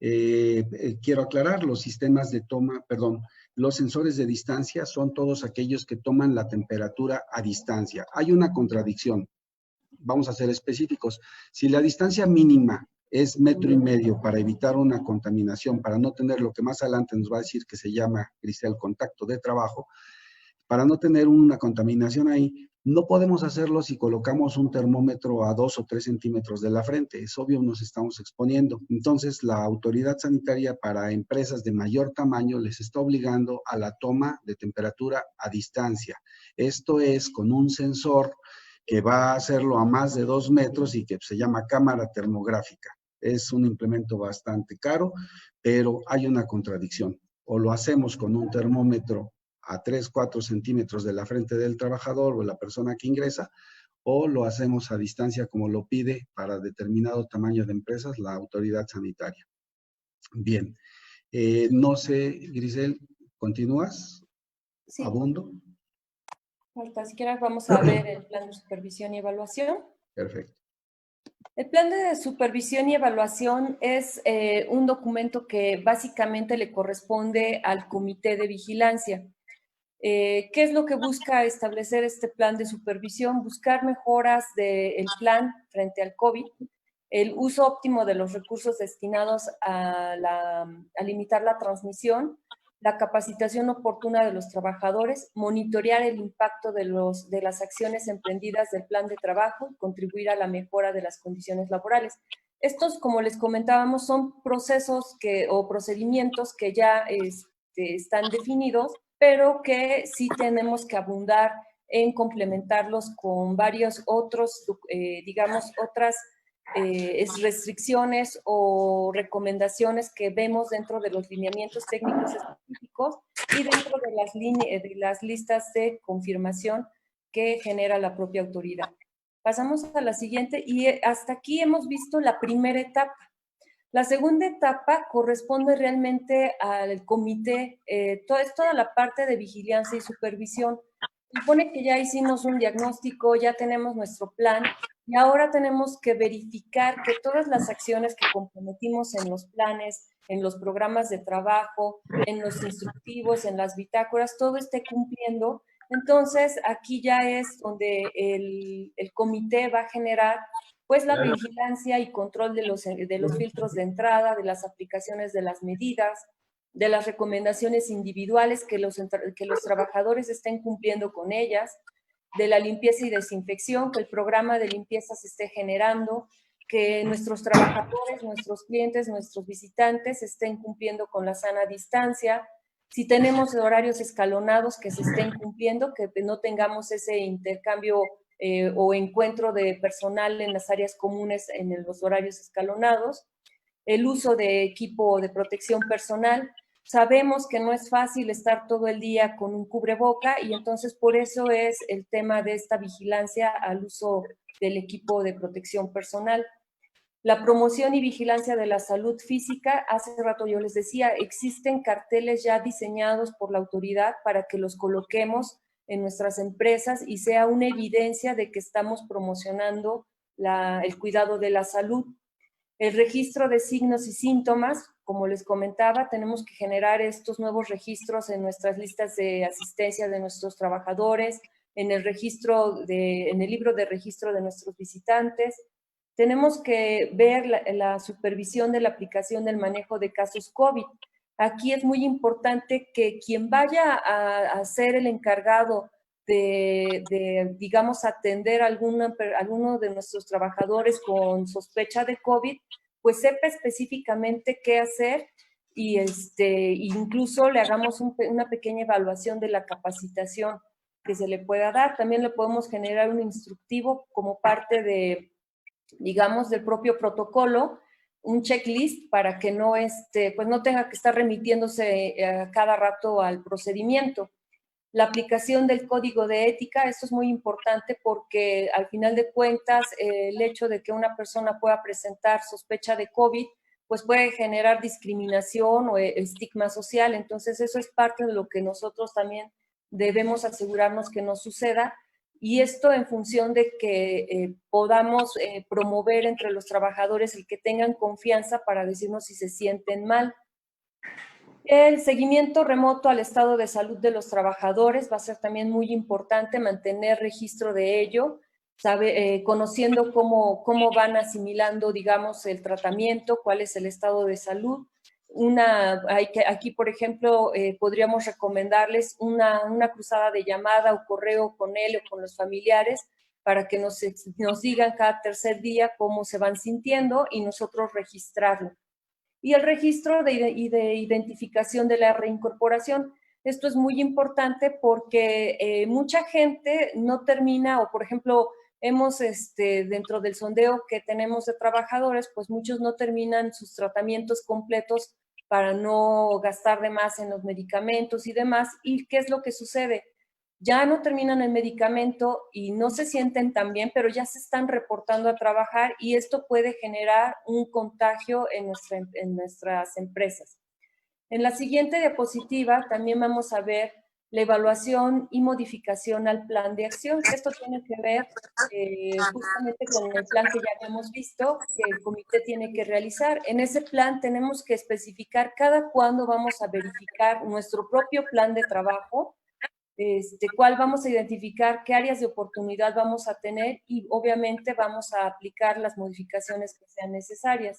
Quiero aclarar, los sistemas de toma, perdón, los sensores de distancia son todos aquellos que toman la temperatura a distancia. Hay una contradicción, vamos a ser específicos. Si la distancia mínima es 1,5 metros para evitar una contaminación, para no tener lo que más adelante nos va a decir que se llama, Grisel, contacto de trabajo, para no tener una contaminación ahí, no podemos hacerlo si colocamos un termómetro a 2 o 3 centímetros de la frente. Es obvio, nos estamos exponiendo. Entonces, la autoridad sanitaria para empresas de mayor tamaño les está obligando a la toma de temperatura a distancia. Esto es con un sensor que va a hacerlo a más de 2 metros y que se llama cámara termográfica. Es un implemento bastante caro, pero hay una contradicción. O lo hacemos con un termómetro a 3, 4 centímetros de la frente del trabajador o la persona que ingresa, o lo hacemos a distancia como lo pide para determinado tamaño de empresas la autoridad sanitaria. Bien, no sé, Grisel, ¿continúas? Sí. ¿Abundo? Falta, si quieres vamos a ver el plan de supervisión y evaluación. Perfecto. El plan de supervisión y evaluación es un documento que básicamente le corresponde al Comité de Vigilancia. ¿Qué es lo que busca establecer este plan de supervisión? Buscar mejoras del plan frente al COVID, el uso óptimo de los recursos destinados a limitar la transmisión, la capacitación oportuna de los trabajadores, monitorear el impacto de las acciones emprendidas del plan de trabajo y contribuir a la mejora de las condiciones laborales. Estos, como les comentábamos, son procesos o procedimientos que ya están definidos, pero que sí tenemos que abundar en complementarlos con varios otros, digamos, otras restricciones o recomendaciones que vemos dentro de los lineamientos técnicos específicos y dentro de las listas de confirmación que genera la propia autoridad. Pasamos a la siguiente y hasta aquí hemos visto la primera etapa. La segunda etapa corresponde realmente al comité, es toda la parte de vigilancia y supervisión. Supone que ya hicimos un diagnóstico, ya tenemos nuestro plan y ahora tenemos que verificar que todas las acciones que comprometimos en los planes, en los programas de trabajo, en los instructivos, en las bitácoras, todo esté cumpliendo. Entonces, aquí ya es donde el comité va a generar pues la vigilancia y control de los filtros de entrada, de las aplicaciones de las medidas, de las recomendaciones individuales que los trabajadores estén cumpliendo con ellas, de la limpieza y desinfección, que el programa de limpieza se esté generando, que nuestros trabajadores, nuestros clientes, nuestros visitantes estén cumpliendo con la sana distancia, si tenemos horarios escalonados que se estén cumpliendo, que no tengamos ese intercambio o encuentro de personal en las áreas comunes en los horarios escalonados, el uso de equipo de protección personal. Sabemos que no es fácil estar todo el día con un cubreboca y entonces por eso es el tema de esta vigilancia al uso del equipo de protección personal. La promoción y vigilancia de la salud física, hace rato yo les decía, existen carteles ya diseñados por la autoridad para que los coloquemos en nuestras empresas y sea una evidencia de que estamos promocionando el cuidado de la salud. El registro de signos y síntomas, como les comentaba, tenemos que generar estos nuevos registros en nuestras listas de asistencia de nuestros trabajadores, en el libro de registro de nuestros visitantes. Tenemos que ver la supervisión de la aplicación del manejo de casos COVID. Aquí es muy importante que quien vaya a ser el encargado digamos, atender a alguno de nuestros trabajadores con sospecha de COVID, pues sepa específicamente qué hacer y incluso le hagamos una pequeña evaluación de la capacitación que se le pueda dar. También le podemos generar un instructivo como parte digamos, del propio protocolo, un checklist para que pues no tenga que estar remitiéndose cada rato al procedimiento. La aplicación del código de ética, esto es muy importante porque al final de cuentas el hecho de que una persona pueda presentar sospecha de COVID pues puede generar discriminación o estigma social. Entonces eso es parte de lo que nosotros también debemos asegurarnos que no suceda y esto en función de que podamos promover entre los trabajadores el que tengan confianza para decirnos si se sienten mal. El seguimiento remoto al estado de salud de los trabajadores va a ser también muy importante mantener registro de ello, conociendo cómo van asimilando, digamos, el tratamiento, cuál es el estado de salud. Aquí, por ejemplo, podríamos recomendarles una cruzada de llamada o correo con él o con los familiares para que nos digan cada tercer día cómo se van sintiendo y nosotros registrarlo. Y el registro de identificación de la reincorporación. Esto es muy importante porque mucha gente no termina, o por ejemplo, dentro del sondeo que tenemos de trabajadores, pues muchos no terminan sus tratamientos completos para no gastar de más en los medicamentos y demás. ¿Y qué es lo que sucede? Ya no terminan el medicamento y no se sienten tan bien, pero ya se están reportando a trabajar y esto puede generar un contagio en nuestras empresas. En la siguiente diapositiva también vamos a ver la evaluación y modificación al plan de acción. Esto tiene que ver justamente con el plan que ya habíamos visto, que el comité tiene que realizar. En ese plan tenemos que especificar cada cuándo vamos a verificar nuestro propio plan de trabajo, cuál vamos a identificar, qué áreas de oportunidad vamos a tener y obviamente vamos a aplicar las modificaciones que sean necesarias.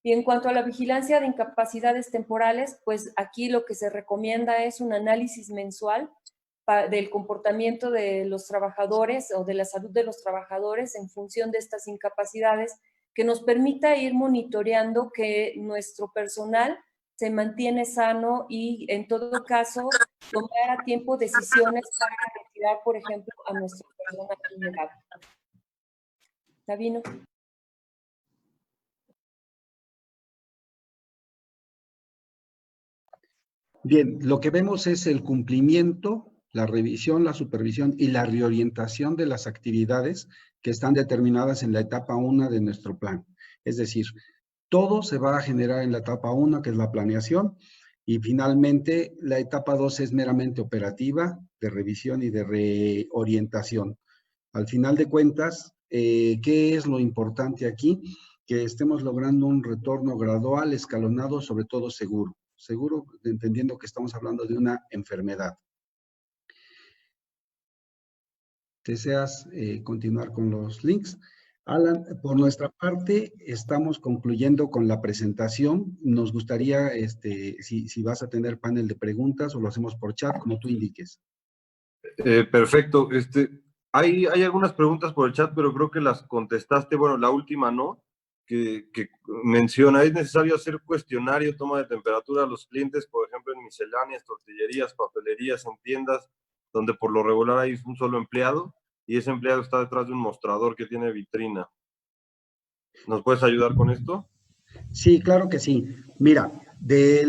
Y en cuanto a la vigilancia de incapacidades temporales, pues aquí lo que se recomienda es un análisis mensual del comportamiento de los trabajadores o de la salud de los trabajadores en función de estas incapacidades, que nos permita ir monitoreando que nuestro personal se mantiene sano y en todo caso tomar a tiempo decisiones para retirar, por ejemplo, a nuestro personal vulnerable. Sabino. Bien, lo que vemos es el cumplimiento, la revisión, la supervisión y la reorientación de las actividades que están determinadas en la etapa 1 de nuestro plan. Es decir, todo se va a generar en la etapa 1, que es la planeación, y finalmente la etapa 2 es meramente operativa, de revisión y de reorientación. Al final de cuentas, ¿qué es lo importante aquí? Que estemos logrando un retorno gradual, escalonado, sobre todo seguro. Seguro, entendiendo que estamos hablando de una enfermedad. ¿Deseas continuar con los links? Alan, por nuestra parte, estamos concluyendo con la presentación. Nos gustaría, si vas a tener panel de preguntas o lo hacemos por chat, como tú indiques. Perfecto. Hay algunas preguntas por el chat, pero creo que las contestaste. Bueno, la última no, que menciona, ¿es necesario hacer cuestionario, toma de temperatura a los clientes, por ejemplo, en misceláneas, tortillerías, papelerías, en tiendas, donde por lo regular hay un solo empleado y ese empleado está detrás de un mostrador que tiene vitrina? ¿Nos puedes ayudar con esto? Sí, claro que sí. Mira, de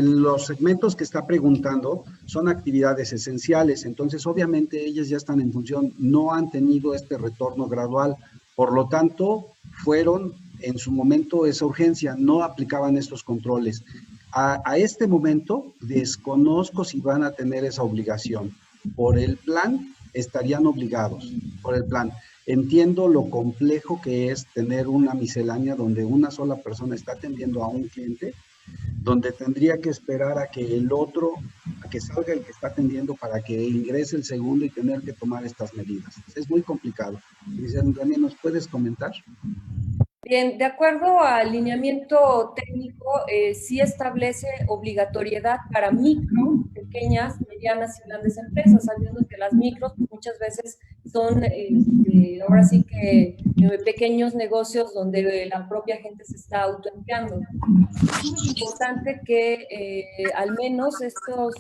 los segmentos que está preguntando son actividades esenciales, entonces obviamente ellas ya están en función, no han tenido este retorno gradual, por lo tanto fueron en su momento esa urgencia, no aplicaban estos controles. A este momento desconozco si van a tener esa obligación. Por el plan estarían obligados, por el plan. Entiendo lo complejo que es tener una miscelánea donde una sola persona está atendiendo a un cliente, donde tendría que esperar a que el otro, a que salga el que está atendiendo para que ingrese el segundo y tener que tomar estas medidas. Es muy complicado. Daniel, ¿nos puedes comentar? Bien, de acuerdo al lineamiento técnico, sí establece obligatoriedad para micro, pequeñas, medianas y grandes empresas, sabiendo que las micros muchas veces son, ahora sí que pequeños negocios donde la propia gente se está autoempleando. Es importante que al menos estos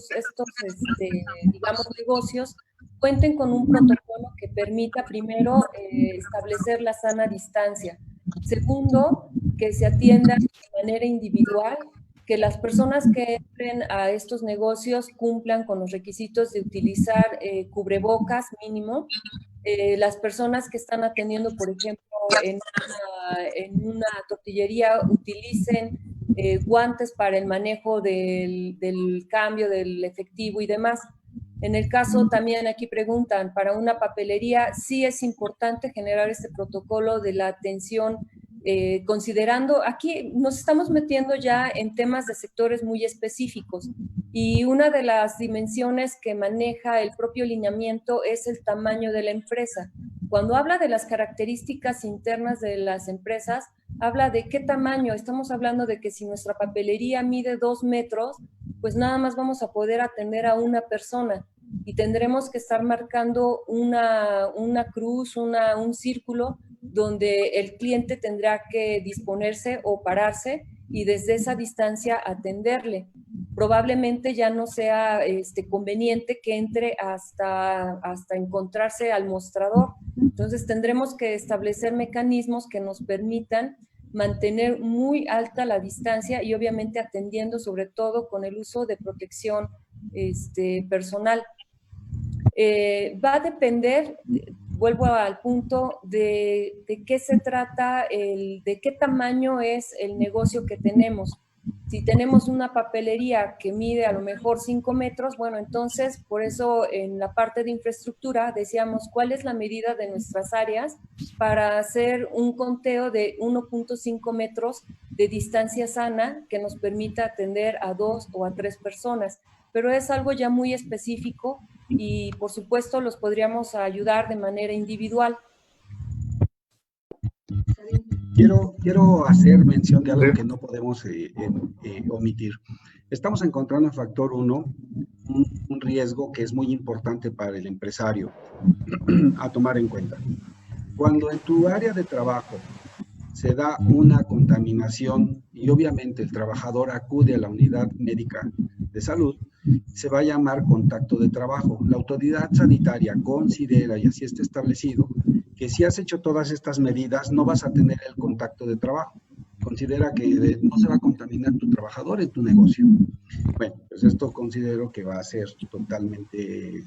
digamos, negocios cuenten con un protocolo que permita primero establecer la sana distancia. Segundo, que se atienda de manera individual, que las personas que entren a estos negocios cumplan con los requisitos de utilizar cubrebocas mínimo. Las personas que están atendiendo, por ejemplo, en una tortillería, utilicen guantes para el manejo del cambio del efectivo y demás. En el caso también aquí preguntan, para una papelería sí es importante generar este protocolo de la atención, considerando, aquí nos estamos metiendo ya en temas de sectores muy específicos y una de las dimensiones que maneja el propio lineamiento es el tamaño de la empresa. Cuando habla de las características internas de las empresas, habla de qué tamaño. Estamos hablando de que si nuestra papelería mide 2 metros, pues nada más vamos a poder atender a una persona y tendremos que estar marcando una cruz, un círculo donde el cliente tendrá que disponerse o pararse y desde esa distancia atenderle. Probablemente ya no sea conveniente que entre hasta encontrarse al mostrador. Entonces tendremos que establecer mecanismos que nos permitan mantener muy alta la distancia y obviamente atendiendo sobre todo con el uso de protección personal. Va a depender, vuelvo al punto, de qué se trata, de qué tamaño es el negocio que tenemos. Si tenemos una papelería que mide a lo mejor 5 metros, bueno, entonces por eso en la parte de infraestructura decíamos cuál es la medida de nuestras áreas para hacer un conteo de 1.5 metros de distancia sana que nos permita atender a 2 o a 3 personas. Pero es algo ya muy específico y por supuesto los podríamos ayudar de manera individual. Quiero hacer mención de algo que no podemos omitir. Estamos encontrando en factor 1 un riesgo que es muy importante para el empresario a tomar en cuenta. Cuando en tu área de trabajo se da una contaminación y obviamente el trabajador acude a la unidad médica de salud, se va a llamar contacto de trabajo. La autoridad sanitaria considera, y así está establecido, que si has hecho todas estas medidas no vas a tener el contacto de trabajo. Considera que no se va a contaminar tu trabajador en tu negocio. Bueno, pues esto considero que va a ser totalmente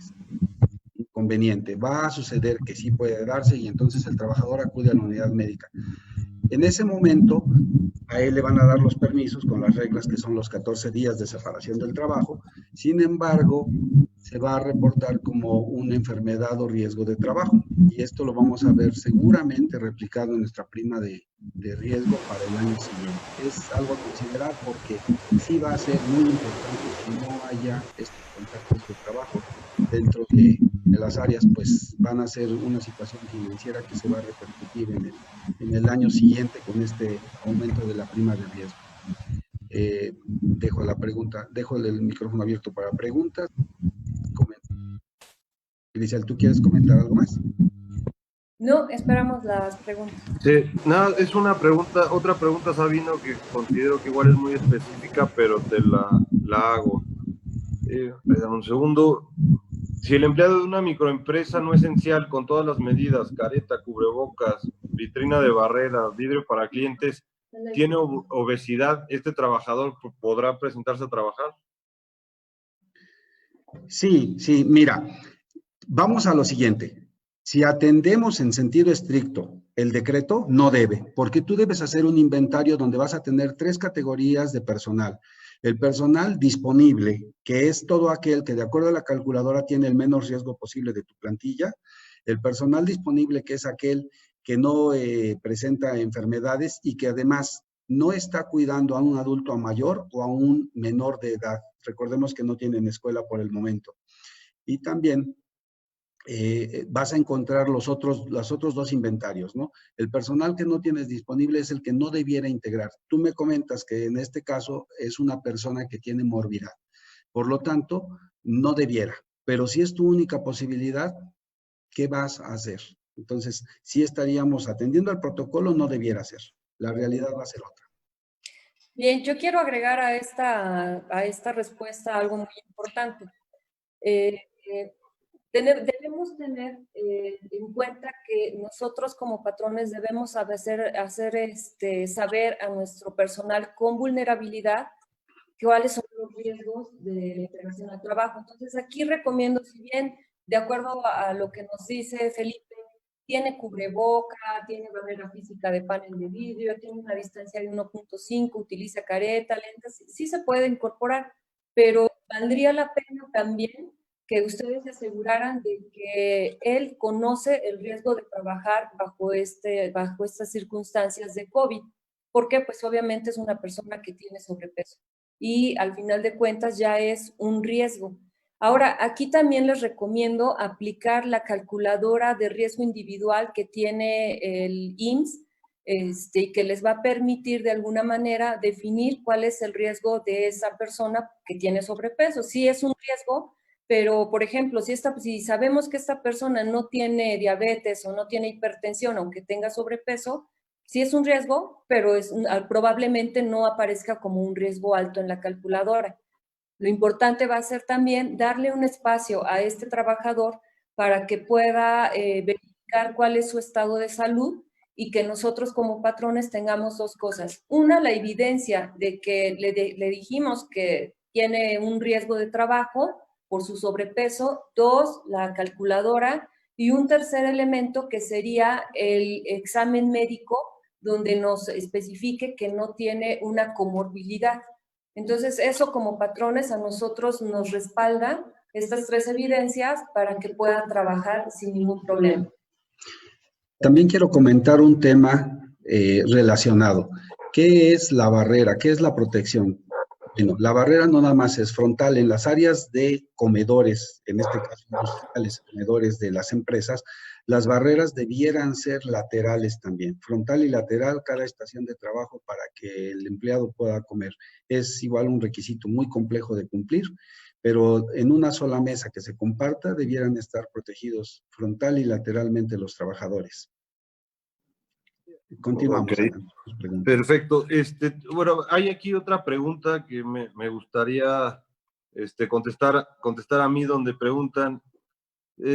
inconveniente. Va a suceder que sí puede darse y entonces el trabajador acude a la unidad médica. En ese momento, a él le van a dar los permisos con las reglas que son los 14 días de separación del trabajo. Sin embargo, se va a reportar como una enfermedad o riesgo de trabajo. Y esto lo vamos a ver seguramente replicado en nuestra prima de riesgo para el año siguiente. Es algo a considerar porque sí va a ser muy importante que no haya estos contactos de trabajo dentro de las áreas, pues van a ser una situación financiera que se va a repercutir en el año siguiente con este aumento de la prima de riesgo. Dejo el micrófono abierto para preguntas. Elisa, ¿tú quieres comentar algo más? No, esperamos las preguntas. Sí, nada, es una pregunta, otra pregunta, Sabino, que considero que igual es muy específica, pero te la hago. Dame un segundo. Si el empleado de una microempresa no esencial con todas las medidas, careta, cubrebocas, vitrina de barrera, vidrio para clientes, tiene obesidad, ¿este trabajador podrá presentarse a trabajar? Sí, mira, vamos a lo siguiente. Si atendemos en sentido estricto el decreto, no debe, porque tú debes hacer un inventario donde vas a tener 3 categorías de personal. El personal disponible, que es todo aquel que de acuerdo a la calculadora tiene el menos riesgo posible de tu plantilla. El personal disponible, que es aquel que no presenta enfermedades y que además no está cuidando a un adulto mayor o a un menor de edad. Recordemos que no tienen escuela por el momento. Y también vas a encontrar los otros 2 inventarios, ¿no? El personal que no tienes disponible es el que no debiera integrar. Tú me comentas que en este caso es una persona que tiene morbidad. Por lo tanto, no debiera. Pero si es tu única posibilidad, ¿qué vas a hacer? Entonces, si estaríamos atendiendo al protocolo, no debiera ser. La realidad va a ser otra. Bien, yo quiero agregar a esta respuesta algo muy importante. Debemos tener en cuenta que nosotros como patrones debemos saber a nuestro personal con vulnerabilidad cuáles son los riesgos de la integración al trabajo. Entonces, aquí recomiendo, si bien, de acuerdo a lo que nos dice Felipe, tiene cubreboca, tiene barrera física de panel de vidrio, tiene una distancia de 1.5, utiliza careta, lentes, sí se puede incorporar, pero valdría la pena también que ustedes se aseguraran de que él conoce el riesgo de trabajar bajo estas circunstancias de COVID, porque pues obviamente es una persona que tiene sobrepeso y al final de cuentas ya es un riesgo. Ahora, aquí también les recomiendo aplicar la calculadora de riesgo individual que tiene el IMSS, que les va a permitir de alguna manera definir cuál es el riesgo de esa persona que tiene sobrepeso. Sí es un riesgo, pero por ejemplo, si sabemos que esta persona no tiene diabetes o no tiene hipertensión, aunque tenga sobrepeso, sí es un riesgo, pero probablemente no aparezca como un riesgo alto en la calculadora. Lo importante va a ser también darle un espacio a este trabajador para que pueda verificar cuál es su estado de salud y que nosotros como patrones tengamos 2 cosas. Una, la evidencia de que le dijimos que tiene un riesgo de trabajo por su sobrepeso. 2, la calculadora. Y un tercer elemento que sería el examen médico donde nos especifique que no tiene una comorbilidad. Entonces, eso como patrones a nosotros nos respalda estas 3 evidencias para que puedan trabajar sin ningún problema. También quiero comentar un tema relacionado. ¿Qué es la barrera? ¿Qué es la protección? Bueno, la barrera no nada más es frontal. En las áreas de comedores, en este caso industriales, comedores de las empresas, las barreras debieran ser laterales también, frontal y lateral cada estación de trabajo para que el empleado pueda comer. Es igual un requisito muy complejo de cumplir, pero en una sola mesa que se comparta debieran estar protegidos frontal y lateralmente los trabajadores. Continuamos, Ok. Alan, tus preguntas. Perfecto. Bueno, hay aquí otra pregunta que me gustaría contestar a mí, donde preguntan,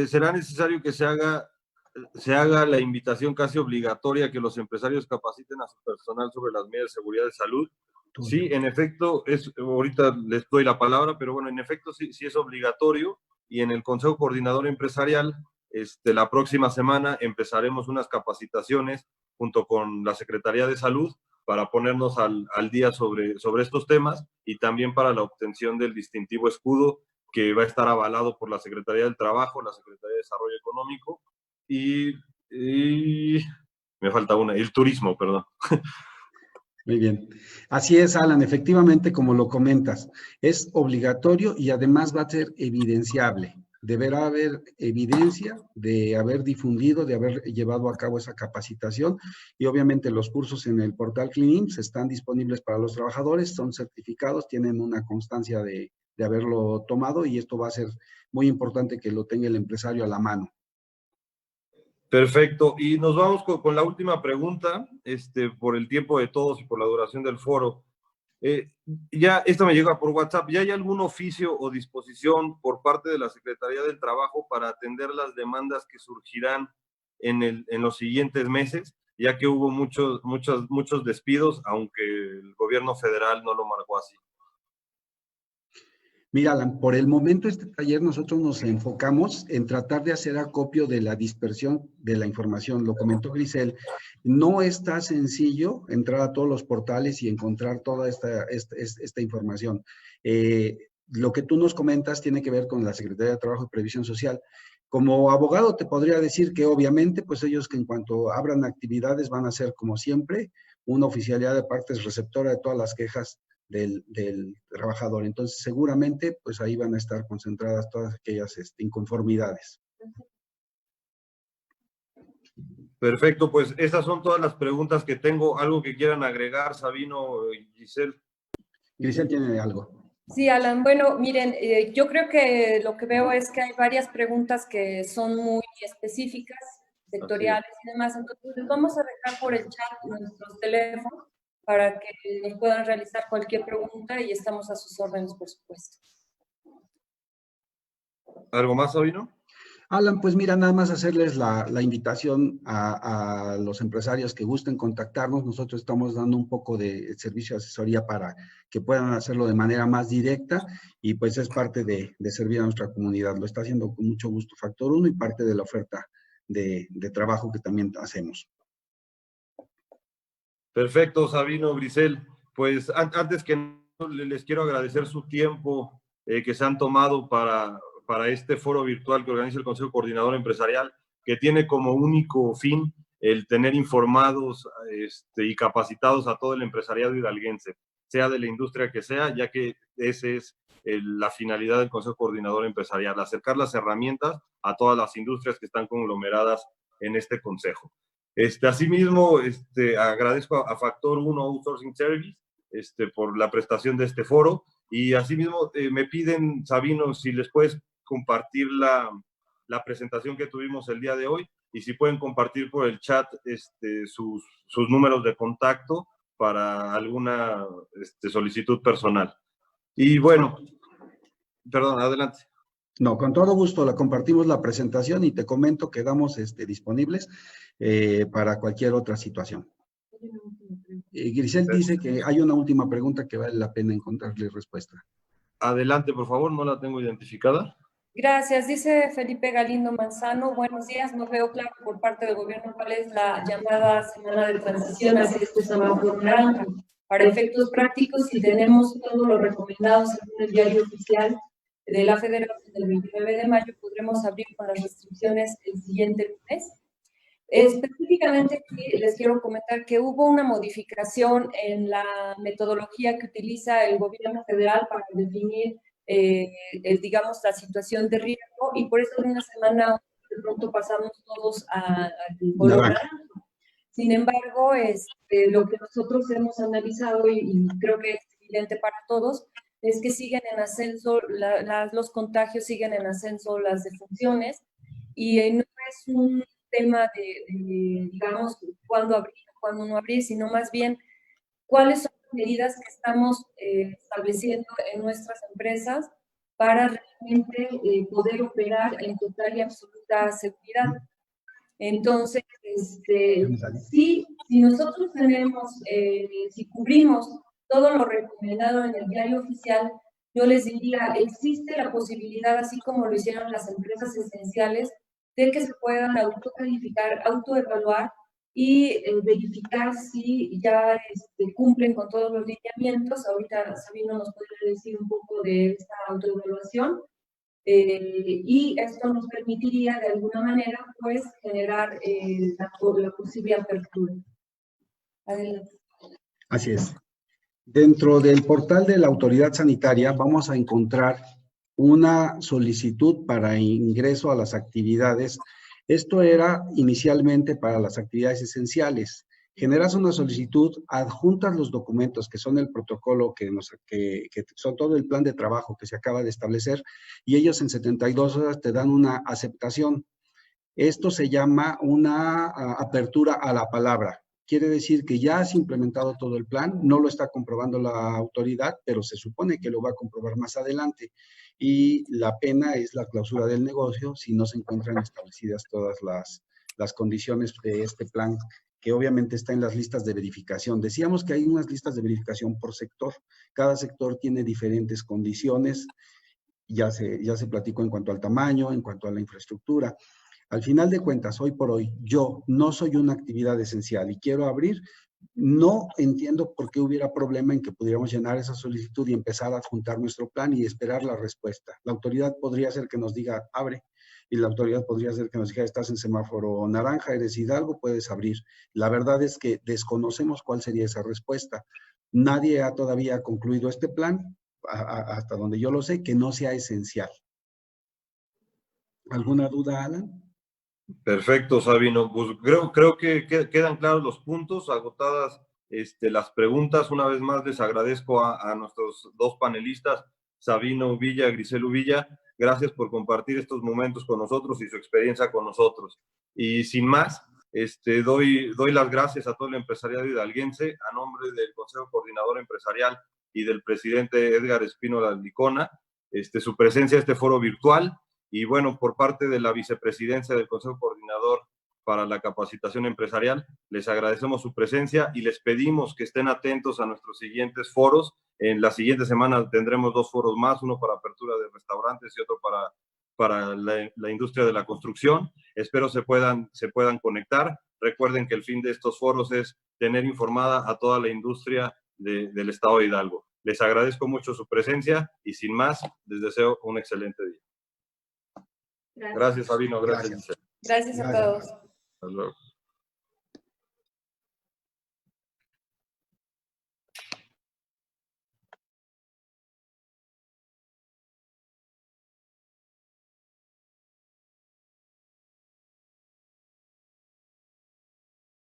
¿será necesario que se haga la invitación casi obligatoria que los empresarios capaciten a su personal sobre las medidas de seguridad de salud? Sí, en efecto, ahorita les doy la palabra, pero bueno, en efecto sí es obligatorio, y en el Consejo Coordinador Empresarial, la próxima semana empezaremos unas capacitaciones junto con la Secretaría de Salud para ponernos al día sobre estos temas, y también para la obtención del distintivo escudo, que va a estar avalado por la Secretaría del Trabajo, la Secretaría de Desarrollo Económico y me falta una, el turismo, perdón. Muy bien. Así es, Alan, efectivamente, como lo comentas, es obligatorio y además va a ser evidenciable. Deberá haber evidencia de haber difundido, de haber llevado a cabo esa capacitación, y obviamente los cursos en el portal CleanIMSS están disponibles para los trabajadores, son certificados, tienen una constancia de haberlo tomado, y esto va a ser muy importante que lo tenga el empresario a la mano. Perfecto. Y nos vamos con la última pregunta, por el tiempo de todos y por la duración del foro. Ya, esta me llega por WhatsApp. ¿Ya hay algún oficio o disposición por parte de la Secretaría del Trabajo para atender las demandas que surgirán en los siguientes meses, ya que hubo muchos despidos, aunque el gobierno federal no lo marcó así? Mira, Alan, por el momento este taller nosotros nos enfocamos en tratar de hacer acopio de la dispersión de la información. Lo comentó Grisel, no está sencillo entrar a todos los portales y encontrar toda esta información. Lo que tú nos comentas tiene que ver con la Secretaría de Trabajo y Previsión Social. Como abogado te podría decir que obviamente, pues ellos, que en cuanto abran actividades, van a ser, como siempre, una oficialidad de partes receptora de todas las quejas del trabajador. Entonces, seguramente, pues ahí van a estar concentradas todas aquellas inconformidades. Perfecto, pues esas son todas las preguntas que tengo. ¿Algo que quieran agregar, Sabino y Giselle? Grisel tiene algo. Sí, Alan. Bueno, miren, yo creo que lo que veo es que hay varias preguntas que son muy específicas, sectoriales y demás. Entonces, les vamos a dejar por el chat nuestros teléfonos para que nos puedan realizar cualquier pregunta, y estamos a sus órdenes, por supuesto. ¿Algo más, Sabino? Alan, pues mira, nada más hacerles la invitación a los empresarios que gusten contactarnos. Nosotros estamos dando un poco de servicio de asesoría para que puedan hacerlo de manera más directa, y pues es parte de servir a nuestra comunidad. Lo está haciendo con mucho gusto Factor 1 y parte de la oferta de trabajo que también hacemos. Perfecto, Sabino, Grisel. Pues antes que nada, les quiero agradecer su tiempo que se han tomado para este foro virtual que organiza el Consejo Coordinador Empresarial, que tiene como único fin el tener informados y capacitados a todo el empresariado hidalguense, sea de la industria que sea, ya que esa es la finalidad del Consejo Coordinador Empresarial, acercar las herramientas a todas las industrias que están conglomeradas en este consejo. Asimismo, agradezco a Factor 1 Outsourcing Service por la prestación de este foro, y asimismo me piden, Sabino, si les puedes compartir la presentación que tuvimos el día de hoy, y si pueden compartir por el chat sus números de contacto para alguna solicitud personal. Y bueno, perdón, adelante. No, con todo gusto la compartimos la presentación, y te comento que damos disponibles para cualquier otra situación. Grisel dice que hay una última pregunta que vale la pena encontrarle respuesta. Adelante, por favor, no la tengo identificada. Gracias. Dice Felipe Galindo Manzano, buenos días. No veo claro por parte del gobierno cuál es la llamada semana de transición hacia este semáforo naranja. Para efectos prácticos, si tenemos todo lo recomendado según el diario oficial de la Federación del 29 de mayo, podremos abrir con las restricciones el siguiente lunes. Específicamente les quiero comentar que hubo una modificación en la metodología que utiliza el gobierno federal para definir, digamos, la situación de riesgo, y por eso en una semana de pronto pasamos todos al color naranja. Sin embargo, lo que nosotros hemos analizado, y creo que es evidente para todos, es que siguen en ascenso, los contagios siguen en ascenso, las defunciones, y no es un tema de digamos, cuándo abrir, cuándo no abrir, sino más bien cuáles son las medidas que estamos estableciendo en nuestras empresas para realmente poder operar en total y absoluta seguridad. Entonces, si nosotros tenemos, si cubrimos todo lo recomendado en el diario oficial, yo les diría, existe la posibilidad, así como lo hicieron las empresas esenciales, de que se puedan autocalificar, autoevaluar y verificar si ya cumplen con todos los lineamientos. Ahorita Sabino nos puede decir un poco de esta autoevaluación. Y esto nos permitiría de alguna manera pues generar la posible apertura. Adelante. Así es. Dentro del portal de la autoridad sanitaria vamos a encontrar una solicitud para ingreso a las actividades. Esto era inicialmente para las actividades esenciales. Generas una solicitud, adjuntas los documentos que son el protocolo, que son todo el plan de trabajo que se acaba de establecer, y ellos en 72 horas te dan una aceptación. Esto se llama una apertura a la palabra. Quiere decir que ya has implementado todo el plan, no lo está comprobando la autoridad, pero se supone que lo va a comprobar más adelante. Y la pena es la clausura del negocio si no se encuentran establecidas todas las condiciones de este plan, que obviamente está en las listas de verificación. Decíamos que hay unas listas de verificación por sector. Cada sector tiene diferentes condiciones. Ya se platicó en cuanto al tamaño, en cuanto a la infraestructura. Al final de cuentas, hoy por hoy, yo no soy una actividad esencial y quiero abrir. No entiendo por qué hubiera problema en que pudiéramos llenar esa solicitud y empezar a adjuntar nuestro plan y esperar la respuesta. La autoridad podría ser que nos diga, abre, y la autoridad podría ser que nos diga, estás en semáforo naranja, eres Hidalgo, puedes abrir. La verdad es que desconocemos cuál sería esa respuesta. Nadie ha todavía concluido este plan, hasta donde yo lo sé, que no sea esencial. ¿Alguna duda, Alan? Perfecto, Sabino. Pues creo que quedan claros los puntos, agotadas las preguntas. Una vez más les agradezco a nuestros dos panelistas, Sabino Villa, Griselu Villa. Gracias por compartir estos momentos con nosotros y su experiencia con nosotros. Y sin más, doy las gracias a todo el empresariado hidalguense a nombre del Consejo Coordinador Empresarial y del presidente Edgar Espínola Licona, su presencia en este foro virtual. Y bueno, por parte de la vicepresidencia del Consejo Coordinador para la Capacitación Empresarial, les agradecemos su presencia y les pedimos que estén atentos a nuestros siguientes foros. En la siguiente semana tendremos 2 foros más, uno para apertura de restaurantes y otro para la industria de la construcción. Espero se puedan conectar. Recuerden que el fin de estos foros es tener informada a toda la industria del Estado de Hidalgo. Les agradezco mucho su presencia y sin más, les deseo un excelente día. Gracias, Sabino. Gracias. Gracias a todos. Hasta luego.